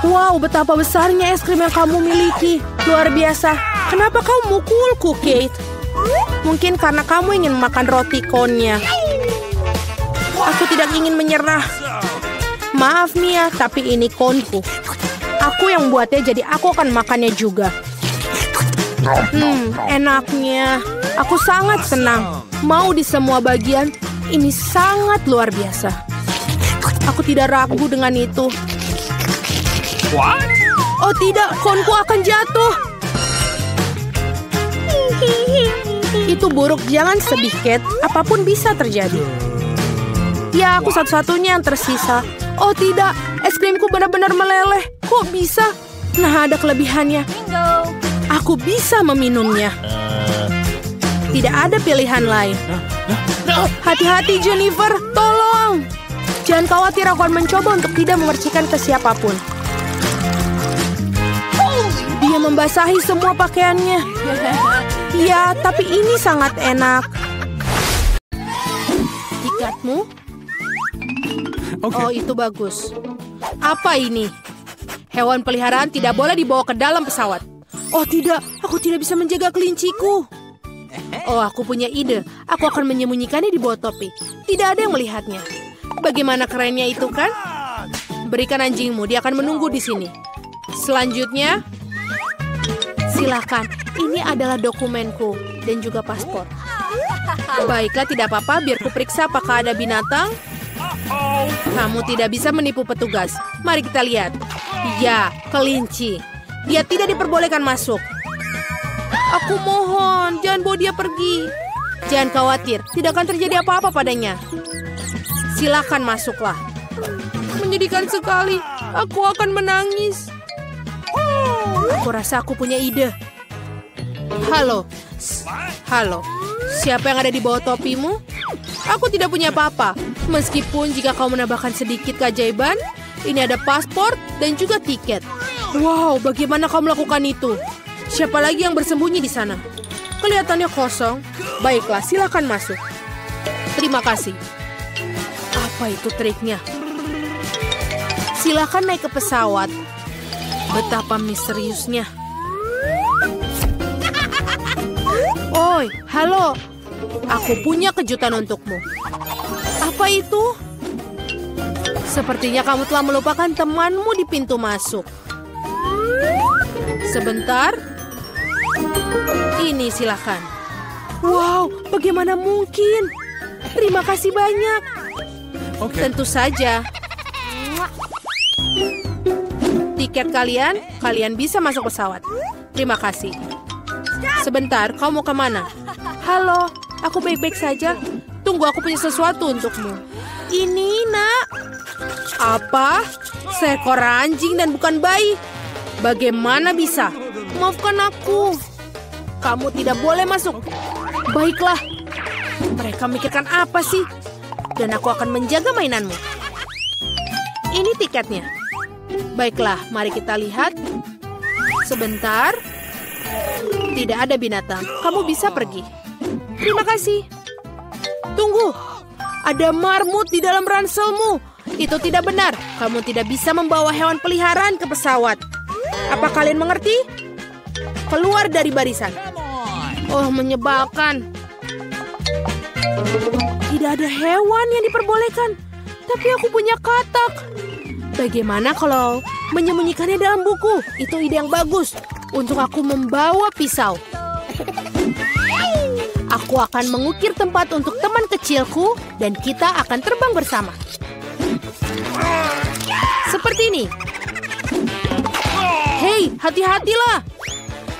Wow, betapa besarnya es krim yang kamu miliki. Luar biasa. Kenapa kau mukulku, Kate? Mungkin karena kamu ingin makan roti konnya. Aku tidak ingin menyerah. Maaf, Mia, tapi ini konku. Aku yang buatnya, jadi aku akan makannya juga. Enaknya. Aku sangat senang. Mau di semua bagian, ini sangat luar biasa. Aku tidak ragu dengan itu. What? Oh tidak, konku akan jatuh. Itu buruk, jangan sedih, Kate. Apapun bisa terjadi. Ya, aku satu-satunya yang tersisa. Oh tidak, es krimku benar-benar meleleh. Kok bisa? Nah, ada kelebihannya. Aku bisa meminumnya. Tidak ada pilihan lain. Hati-hati, Jennifer. Tolong. Jangan khawatir, aku akan mencoba untuk tidak memercikan ke siapapun. Dia membasahi semua pakaiannya. Ya, tapi ini sangat enak. Tiketmu? Oh, itu bagus. Apa ini? Hewan peliharaan tidak boleh dibawa ke dalam pesawat. Oh tidak, aku tidak bisa menjaga kelinciku. Oh, aku punya ide. Aku akan menyembunyikannya di bawah topi. Tidak ada yang melihatnya. Bagaimana kerennya itu, kan? Berikan anjingmu, dia akan menunggu di sini. Selanjutnya, silakan. Ini adalah dokumenku dan juga paspor. Baiklah, tidak apa-apa. Biar kuperiksa apakah ada binatang. Kamu tidak bisa menipu petugas. Mari kita lihat. Ya, kelinci. Dia tidak diperbolehkan masuk. Aku mohon, jangan bawa dia pergi. Jangan khawatir, tidak akan terjadi apa-apa padanya. Silakan masuklah. Menyedihkan sekali. Aku akan menangis. Aku rasa aku punya ide. Halo. Halo. Siapa yang ada di bawah topimu? Aku tidak punya apa-apa. Meskipun jika kau menambahkan sedikit keajaiban, ini ada paspor dan juga tiket. Wow, bagaimana kau melakukan itu? Siapa lagi yang bersembunyi di sana? Kelihatannya kosong. Baiklah, silakan masuk. Terima kasih. Apa itu triknya? Silakan naik ke pesawat. Betapa misteriusnya. Oi, halo. Aku punya kejutan untukmu. Apa itu? Sepertinya kamu telah melupakan temanmu di pintu masuk. Sebentar. Ini silakan. Wow, bagaimana mungkin? Terima kasih banyak. Tentu saja. Tiket kalian bisa masuk pesawat. Terima kasih. Sebentar, kau mau kemana? Halo, aku baik-baik saja. Tunggu, aku punya sesuatu untukmu. Ini, nak. Apa? Seekor anjing dan bukan bayi? Bagaimana bisa? Maafkan aku. Kamu tidak boleh masuk. Baiklah. Mereka mikirkan apa sih? Dan aku akan menjaga mainanmu. Ini tiketnya. Baiklah, mari kita lihat. Sebentar. Tidak ada binatang. Kamu bisa pergi. Terima kasih. Tunggu. Ada marmut di dalam ranselmu. Itu tidak benar. Kamu tidak bisa membawa hewan peliharaan ke pesawat. Apa kalian mengerti? Keluar dari barisan. Oh, menyebalkan. Tidak ada hewan yang diperbolehkan. Tapi aku punya katak. Bagaimana kalau menyembunyikannya dalam buku? Itu ide yang bagus. Untuk aku membawa pisau. Aku akan mengukir tempat untuk teman kecilku. Dan kita akan terbang bersama. Seperti ini. Hei, hati-hatilah.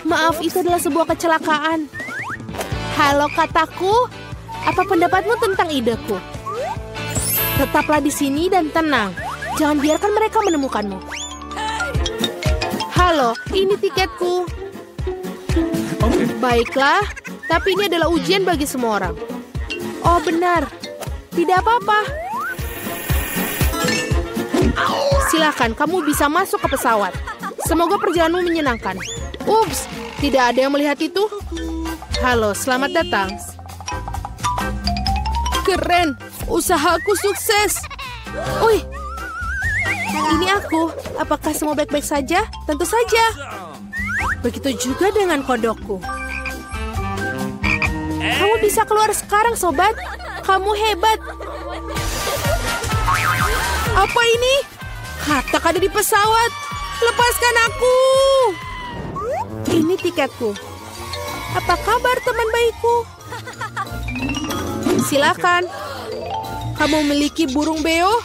Maaf, itu adalah sebuah kecelakaan. Halo kataku. Apa pendapatmu tentang ideku? Tetaplah di sini dan tenang. Jangan biarkan mereka menemukanmu. Halo, ini tiketku. Baiklah, tapi ini adalah ujian bagi semua orang. Oh, benar. Tidak apa-apa. Silakan, kamu bisa masuk ke pesawat. Semoga perjalananmu menyenangkan. Ups, tidak ada yang melihat itu. Halo, selamat datang. Keren, usahaku sukses. Wih, ini aku. Apakah semua baik-baik saja? Tentu saja. Begitu juga dengan kodokku. Kamu bisa keluar sekarang, sobat. Kamu hebat. Apa ini? Katak ada di pesawat. Lepaskan aku. Ini tiketku. Apa kabar teman baikku? Silakan. Kamu memiliki burung beo?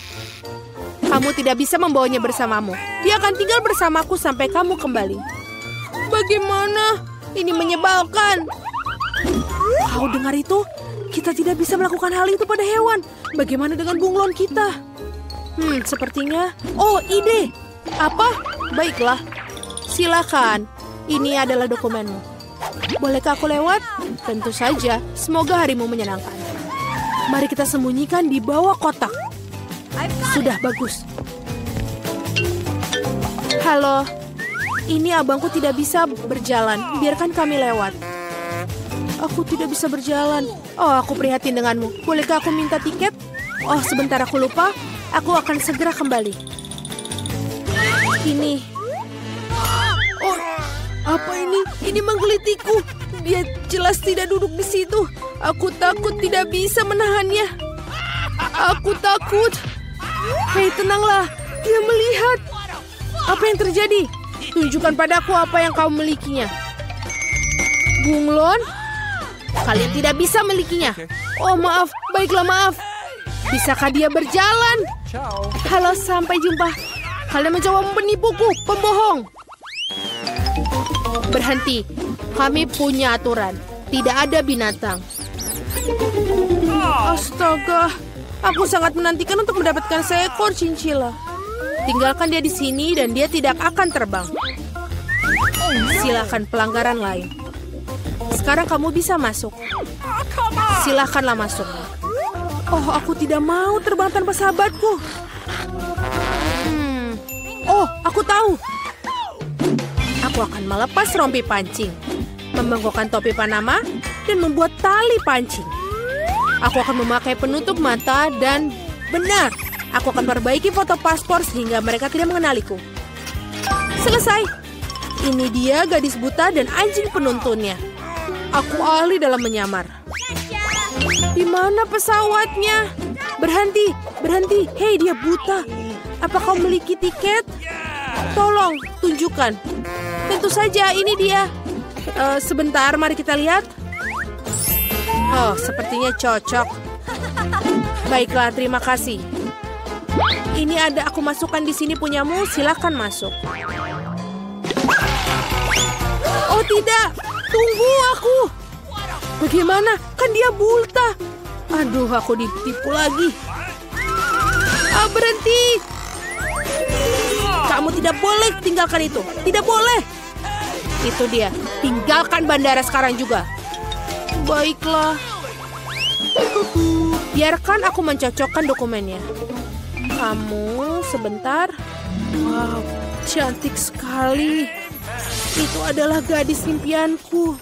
Kamu tidak bisa membawanya bersamamu. Dia akan tinggal bersamaku sampai kamu kembali. Bagaimana? Ini menyebalkan. Kau dengar itu? Kita tidak bisa melakukan hal itu pada hewan. Bagaimana dengan bunglon kita? Sepertinya... Oh, ide. Apa? Baiklah. Silakan. Ini adalah dokumenmu. Bolehkah aku lewat? Tentu saja. Semoga harimu menyenangkan. Mari kita sembunyikan di bawah kotak. Sudah, bagus. Halo. Ini abangku tidak bisa berjalan. Biarkan kami lewat. Aku tidak bisa berjalan. Oh, aku prihatin denganmu. Bolehkah aku minta tiket? Oh, sebentar, aku lupa. Aku akan segera kembali. Ini. Oh, apa ini? Ini menggelitiku. Dia jelas tidak duduk di situ. Aku takut tidak bisa menahannya. Aku takut. Hei, tenanglah. Dia melihat. Apa yang terjadi? Tunjukkan padaku apa yang kau milikinya. Bunglon? Kalian tidak bisa milikinya. Oh, maaf. Baiklah, maaf. Bisakah dia berjalan? Halo, sampai jumpa. Kalian mencoba menipuku, pembohong. Berhenti. Kami punya aturan. Tidak ada binatang. Astaga. Aku sangat menantikan untuk mendapatkan seekor chinchilla. Tinggalkan dia di sini dan dia tidak akan terbang. Silakan pelanggaran lain. Sekarang kamu bisa masuk. Silakanlah masuk. Oh, aku tidak mau terbang tanpa sahabatku. Oh, aku tahu. Aku akan melepas rompi pancing, membengkokkan topi Panama, dan membuat tali pancing. Aku akan memakai penutup mata dan benar, aku akan perbaiki foto paspor sehingga mereka tidak mengenaliku. Selesai. Ini dia gadis buta dan anjing penuntunnya. Aku ahli dalam menyamar. Di mana pesawatnya? Berhenti, berhenti. Hei, dia buta. Apa kau memiliki tiket? Tolong, tunjukkan. Tentu saja, ini dia. Sebentar, mari kita lihat. Oh, sepertinya cocok. Baiklah, terima kasih. Ini ada aku masukkan di sini punyamu, silakan masuk. Oh tidak, tunggu aku. Bagaimana? Kan dia buta. Aduh, aku ditipu lagi. Berhenti. Kamu tidak boleh tinggalkan itu. Tidak boleh. Itu dia. Tinggalkan bandara sekarang juga. Baiklah. Biarkan aku mencocokkan dokumennya. Kamu sebentar. Wow, cantik sekali. Itu adalah gadis impianku.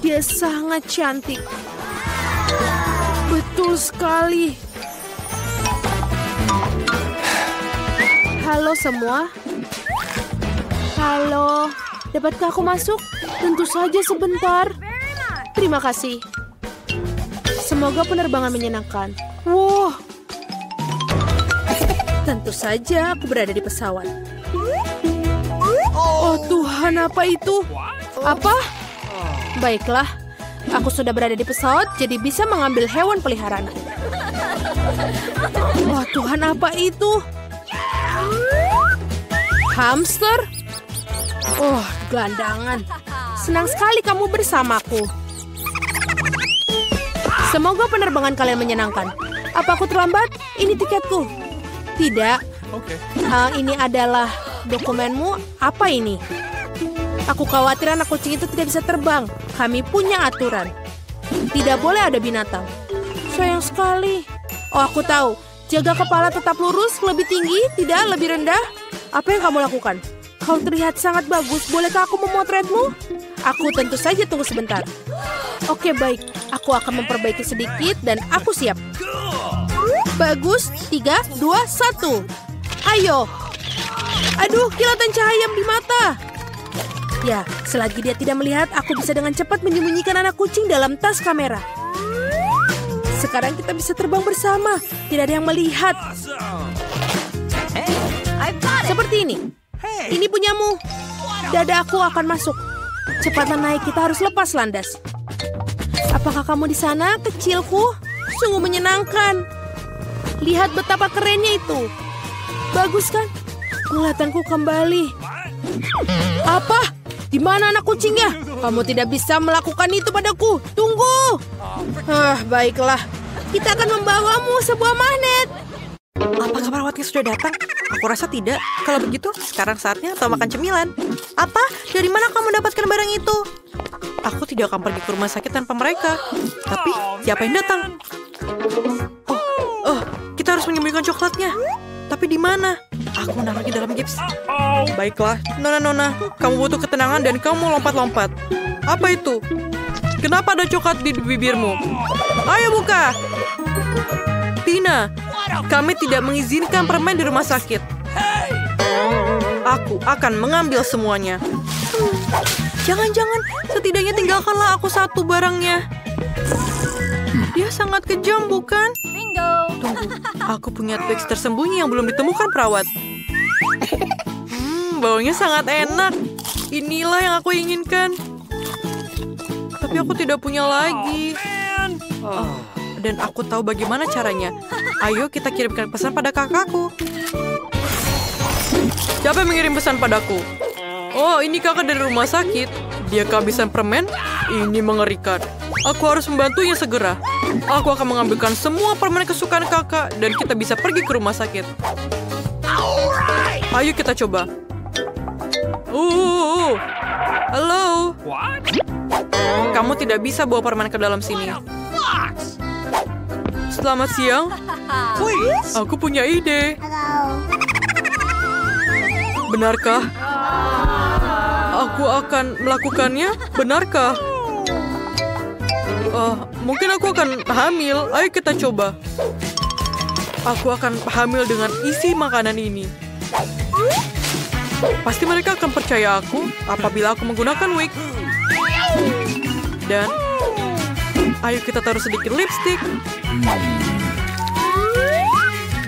Dia sangat cantik. Betul sekali. Halo semua. Halo. Dapatkah aku masuk? Tentu saja sebentar. Terima kasih. Semoga penerbangan menyenangkan. Wow. Tentu saja aku berada di pesawat. Oh Tuhan, apa itu? Apa? Baiklah, aku sudah berada di pesawat, jadi bisa mengambil hewan peliharaan. Wah Tuhan, apa itu? Hamster? Oh, gelandangan. Senang sekali kamu bersamaku. Semoga penerbangan kalian menyenangkan. Apa aku terlambat? Ini tiketku. Tidak. Ini adalah dokumenmu. Apa ini? Aku khawatir anak kucing itu tidak bisa terbang. Kami punya aturan. Tidak boleh ada binatang. Sayang sekali. Oh, aku tahu. Jaga kepala tetap lurus, lebih tinggi, tidak lebih rendah. Apa yang kamu lakukan? Kau terlihat sangat bagus. Bolehkah aku memotretmu? Aku tentu saja tunggu sebentar. Oke, baik. Aku akan memperbaiki sedikit dan aku siap. Bagus. 3, 2, 1. Ayo. Aduh, kilatan cahaya di mata. Ya, selagi dia tidak melihat, aku bisa dengan cepat menyembunyikan anak kucing dalam tas kamera. Sekarang kita bisa terbang bersama. Tidak ada yang melihat. Seperti ini. Ini punyamu. Dada aku akan masuk. Cepatlah naik, kita harus lepas landas. Apakah kamu di sana, kecilku? Sungguh menyenangkan. Lihat betapa kerennya itu. Bagus kan? Penglihatanku kembali. Apa? Di mana anak kucingnya? Kamu tidak bisa melakukan itu padaku. Tunggu. Baiklah. Kita akan membawamu sebuah magnet. Apakah perawatnya sudah datang? Aku rasa tidak. Kalau begitu, sekarang saatnya atau makan cemilan. Apa? Dari mana kamu mendapatkan barang itu? Aku tidak akan pergi ke rumah sakit tanpa mereka. Tapi, siapa yang datang? Oh, kita harus menyembunyikan coklatnya. Tapi di mana? Aku menaruhnya dalam gips. Baiklah, Nona, kamu butuh ketenangan dan kamu lompat-lompat. Apa itu? Kenapa ada coklat di bibirmu? Ayo buka! Tina, kami tidak mengizinkan permen di rumah sakit. Aku akan mengambil semuanya. Jangan-jangan, setidaknya tinggalkanlah aku satu barangnya. Dia sangat kejam, bukan? Tunggu, aku punya Twix tersembunyi yang belum ditemukan perawat. Baunya sangat enak. Inilah yang aku inginkan. Tapi aku tidak punya lagi. Dan aku tahu bagaimana caranya. Ayo kita kirimkan pesan pada kakakku. Siapa yang mengirim pesan padaku? Oh, ini kakak dari rumah sakit. Dia kehabisan permen. Ini mengerikan. Aku harus membantunya segera. Aku akan mengambilkan semua permen kesukaan kakak dan kita bisa pergi ke rumah sakit. Ayo kita coba. Halo. Kamu tidak bisa bawa permen ke dalam sini. Selamat siang. Aku punya ide. Benarkah? Aku akan melakukannya. Benarkah? Mungkin aku akan hamil. Ayo kita coba. Aku akan hamil dengan isi makanan ini. Pasti mereka akan percaya aku apabila aku menggunakan wig. Dan ayo kita taruh sedikit lipstick.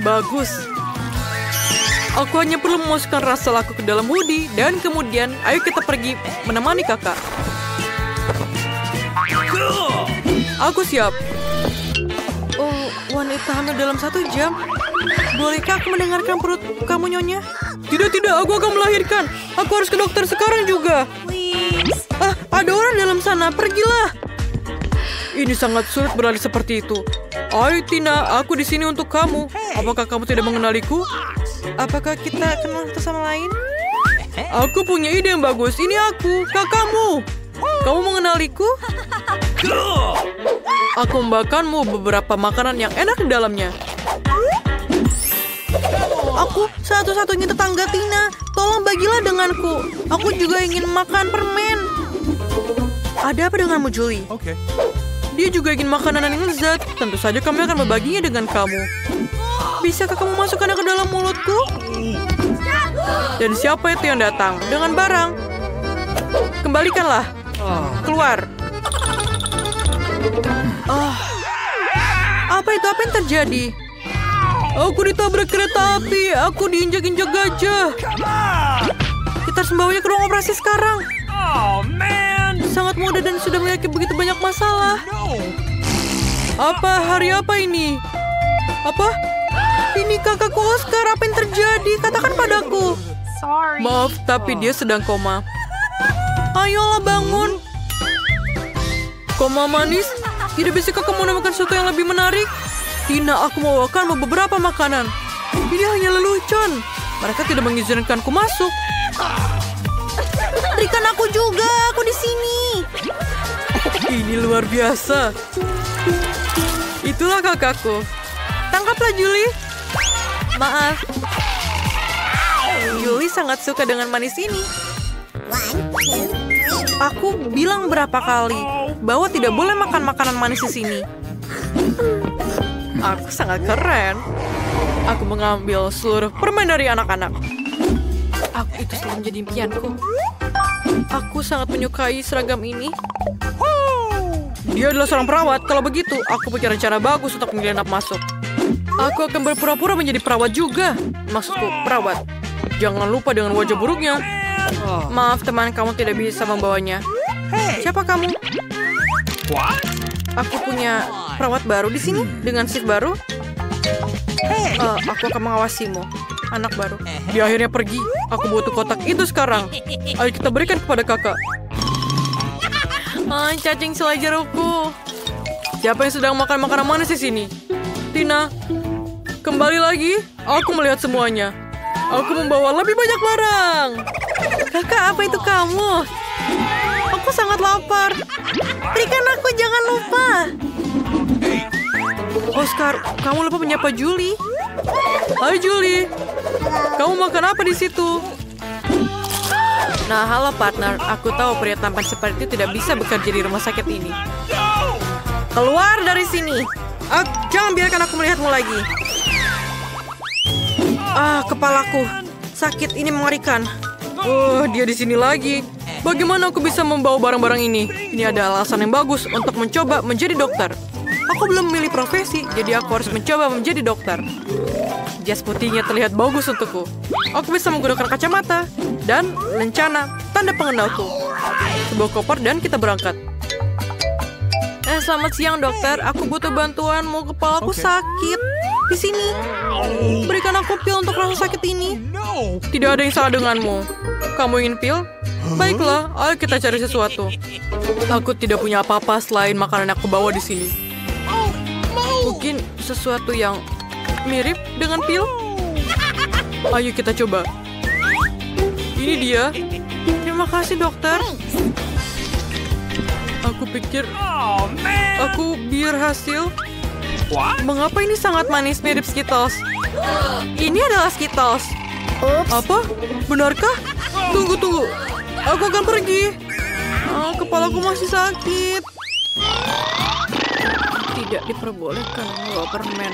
Bagus. Aku hanya perlu memasukkan ransel aku ke dalam hoodie dan kemudian ayo kita pergi menemani kakak. Aku siap. Oh, wanita hamil dalam 1 jam. Bolehkah aku mendengarkan perut kamu, Nyonya? Tidak, aku akan melahirkan. Aku harus ke dokter sekarang juga. Ah, ada orang dalam sana. Pergilah. Ini sangat sulit berlari seperti itu. Ayo Tina, aku di sini untuk kamu. Apakah kamu tidak mengenaliku? Apakah kita kenal satu sama lain? Aku punya ide yang bagus. Ini aku, kakakmu. Kamu mengenaliku? Aku membawakanmu beberapa makanan yang enak di dalamnya. Aku satu-satunya tetangga Tina. Tolong bagilah denganku. Aku juga ingin makan permen. Ada apa denganmu, Julie? Okay. Dia juga ingin makanan yang lezat. Tentu saja kami akan membaginya dengan kamu. Bisakah kamu masukkannya ke dalam mulutku? Dan siapa itu yang datang dengan barang? Kembalikanlah. Keluar. Apa itu? Apa yang terjadi? Aku ditabrak kereta api. Aku diinjak-injak gajah. Kita harus membawanya ke ruang operasi sekarang. Oh, man. Sangat muda dan sudah memiliki begitu banyak masalah. Apa? Hari apa ini? Apa? Ini kakakku Oscar. Apa yang terjadi? Katakan padaku. Maaf, tapi dia sedang koma. Ayolah bangun. Koma manis? Tidak bisakah kamu menemukan sesuatu yang lebih menarik? Tina, aku membawakanmu beberapa makanan. Ini hanya lelucon. Mereka tidak mengizinkanku masuk. Berikan aku juga. Aku di sini. Ini luar biasa. Itulah kakakku. Tangkaplah Julie. Maaf. Julie sangat suka dengan manis ini. Aku bilang berapa kali bahwa tidak boleh makan makanan manis di sini. Aku sangat keren. Aku mengambil seluruh permen dari anak-anak. Itu selalu menjadi impianku. Aku sangat menyukai seragam ini. Dia adalah seorang perawat. Kalau begitu, aku punya rencana bagus untuk menyelinap masuk. Aku akan berpura-pura menjadi perawat juga. Maksudku, perawat. Jangan lupa dengan wajah buruknya. Maaf teman, kamu tidak bisa membawanya. Siapa kamu? Aku punya perawat baru di sini dengan shift baru. Aku akan mengawasimu, anak baru. Dia akhirnya pergi. Aku butuh kotak itu sekarang. Ayo kita berikan kepada kakak. Cacing selai jerukku. Siapa yang sedang makan makanan manis di sini? Tina, kembali lagi. Aku melihat semuanya. Aku membawa lebih banyak barang. Kakak, apa itu kamu? Aku sangat lapar. Berikan aku, jangan lupa. Oscar, kamu lupa menyapa Julie. Hai Julie, kamu makan apa di situ? Nah, halo partner. Aku tahu pria tampan seperti itu tidak bisa bekerja di rumah sakit ini. Keluar dari sini. Jangan biarkan aku melihatmu lagi. Kepalaku sakit, ini mengerikan. Dia di sini lagi. Bagaimana aku bisa membawa barang-barang ini? Ini ada alasan yang bagus untuk mencoba menjadi dokter. Aku belum memilih profesi, jadi aku harus mencoba menjadi dokter. Jas putihnya terlihat bagus untukku. Aku bisa menggunakan kacamata dan lencana, tanda pengenalku. Sebuah koper dan kita berangkat. Selamat siang dokter, aku butuh bantuanmu. Kepalaku sakit. Di sini. Berikan aku pil untuk rasa sakit ini. Tidak ada yang salah denganmu. Kamu ingin pil? Baiklah, ayo kita cari sesuatu. Aku tidak punya apa-apa selain makanan yang aku bawa di sini. Mungkin sesuatu yang mirip dengan pil? Ayo kita coba. Ini dia. Terima kasih dokter. Aku pikir aku biar hasil. Mengapa ini sangat manis mirip Skittles? Ini adalah Skittles. Apa? Benarkah? Tunggu. Aku akan pergi. Kepalaku masih sakit. Tidak diperbolehkan membawa permen.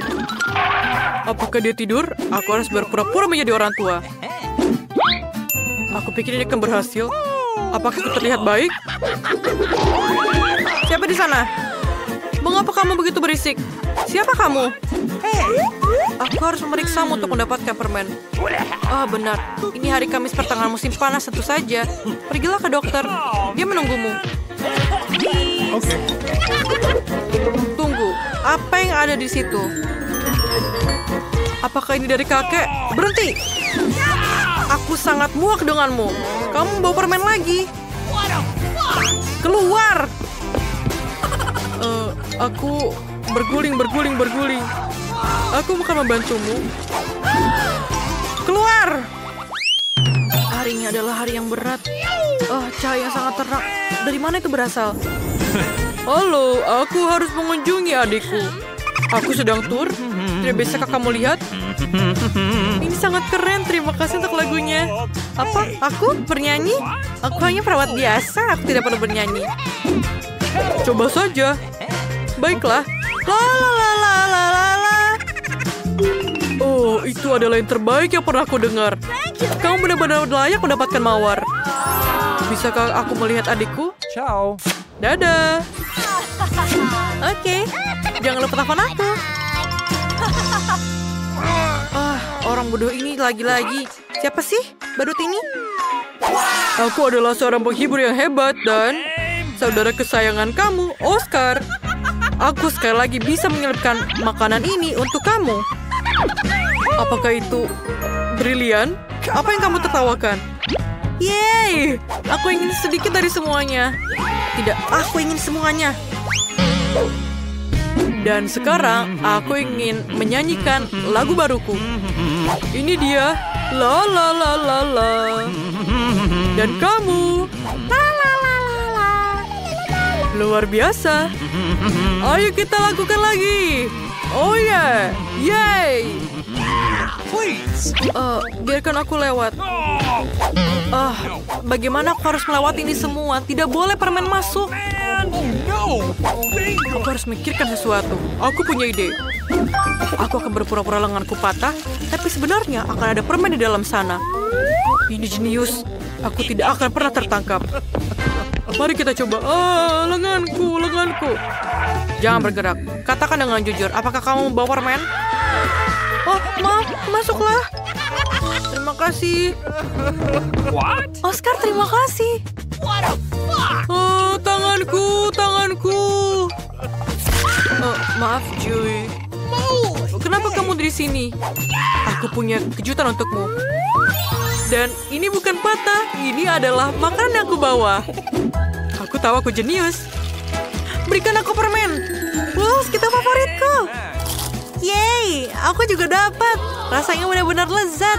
Apakah dia tidur? Aku harus berpura-pura menjadi orang tua. Aku pikir ini akan berhasil. Apakah aku terlihat baik? Siapa di sana? Mengapa kamu begitu berisik? Siapa kamu? Aku harus memeriksamu untuk mendapatkan permen. Benar. Ini hari Kamis pertengahan musim panas tentu saja. Pergilah ke dokter. Dia menunggumu. Okay. Tunggu, apa yang ada di situ? Apakah ini dari kakek? Berhenti! Aku sangat muak denganmu. Kamu bawa permen lagi. Keluar! Aku berguling. Aku bukan membantumu. Keluar! Hari ini adalah hari yang berat. Cahaya yang sangat terang. Dari mana itu berasal? Halo, aku harus mengunjungi adikku. Aku sedang tur. Tidak bisakah kamu lihat? Ini sangat keren. Terima kasih untuk lagunya. Apa? Aku bernyanyi? Aku hanya perawat biasa. Aku tidak perlu bernyanyi. Coba saja. Baiklah. La la la la la la la. Oh, itu adalah yang terbaik yang pernah aku dengar. Kamu benar-benar layak mendapatkan mawar. Bisakah aku melihat adikku? Ciao. Dadah. Oke, jangan lupa telepon aku. Orang bodoh ini lagi-lagi. Siapa sih badut ini? Aku adalah seorang penghibur yang hebat dan saudara kesayangan kamu, Oscar. Aku sekali lagi bisa menyelipkan makanan ini untuk kamu. Apakah itu brilian? Apa yang kamu tertawakan? Yeay! Aku ingin sedikit dari semuanya. Tidak, aku ingin semuanya. Dan sekarang aku ingin menyanyikan lagu baruku. Ini dia. La la la la la. Dan kamu. La la la la la. Luar biasa. Ayo kita lakukan lagi. Oh yeah. Yay. Please. Biarkan aku lewat. Bagaimana aku harus melewati ini semua? Tidak boleh permen masuk. Man, no. Aku harus mikirkan sesuatu. Aku punya ide. Aku akan berpura-pura lenganku patah, tapi sebenarnya akan ada permen di dalam sana. Ini jenius. Aku tidak akan pernah tertangkap. Mari kita coba. Lenganku. Jangan bergerak. Katakan dengan jujur, apakah kamu membawa permen? Maaf, masuklah. Terima kasih. What? Oscar, terima kasih. Tanganku. Maaf, Joey. Kenapa kamu di sini? Aku punya kejutan untukmu. Dan ini bukan patah, ini adalah makanan yang aku bawa. Aku tahu aku jenius. Berikan aku permen. Wow, kita favoritku. Yeay, aku juga dapat. Rasanya benar-benar lezat.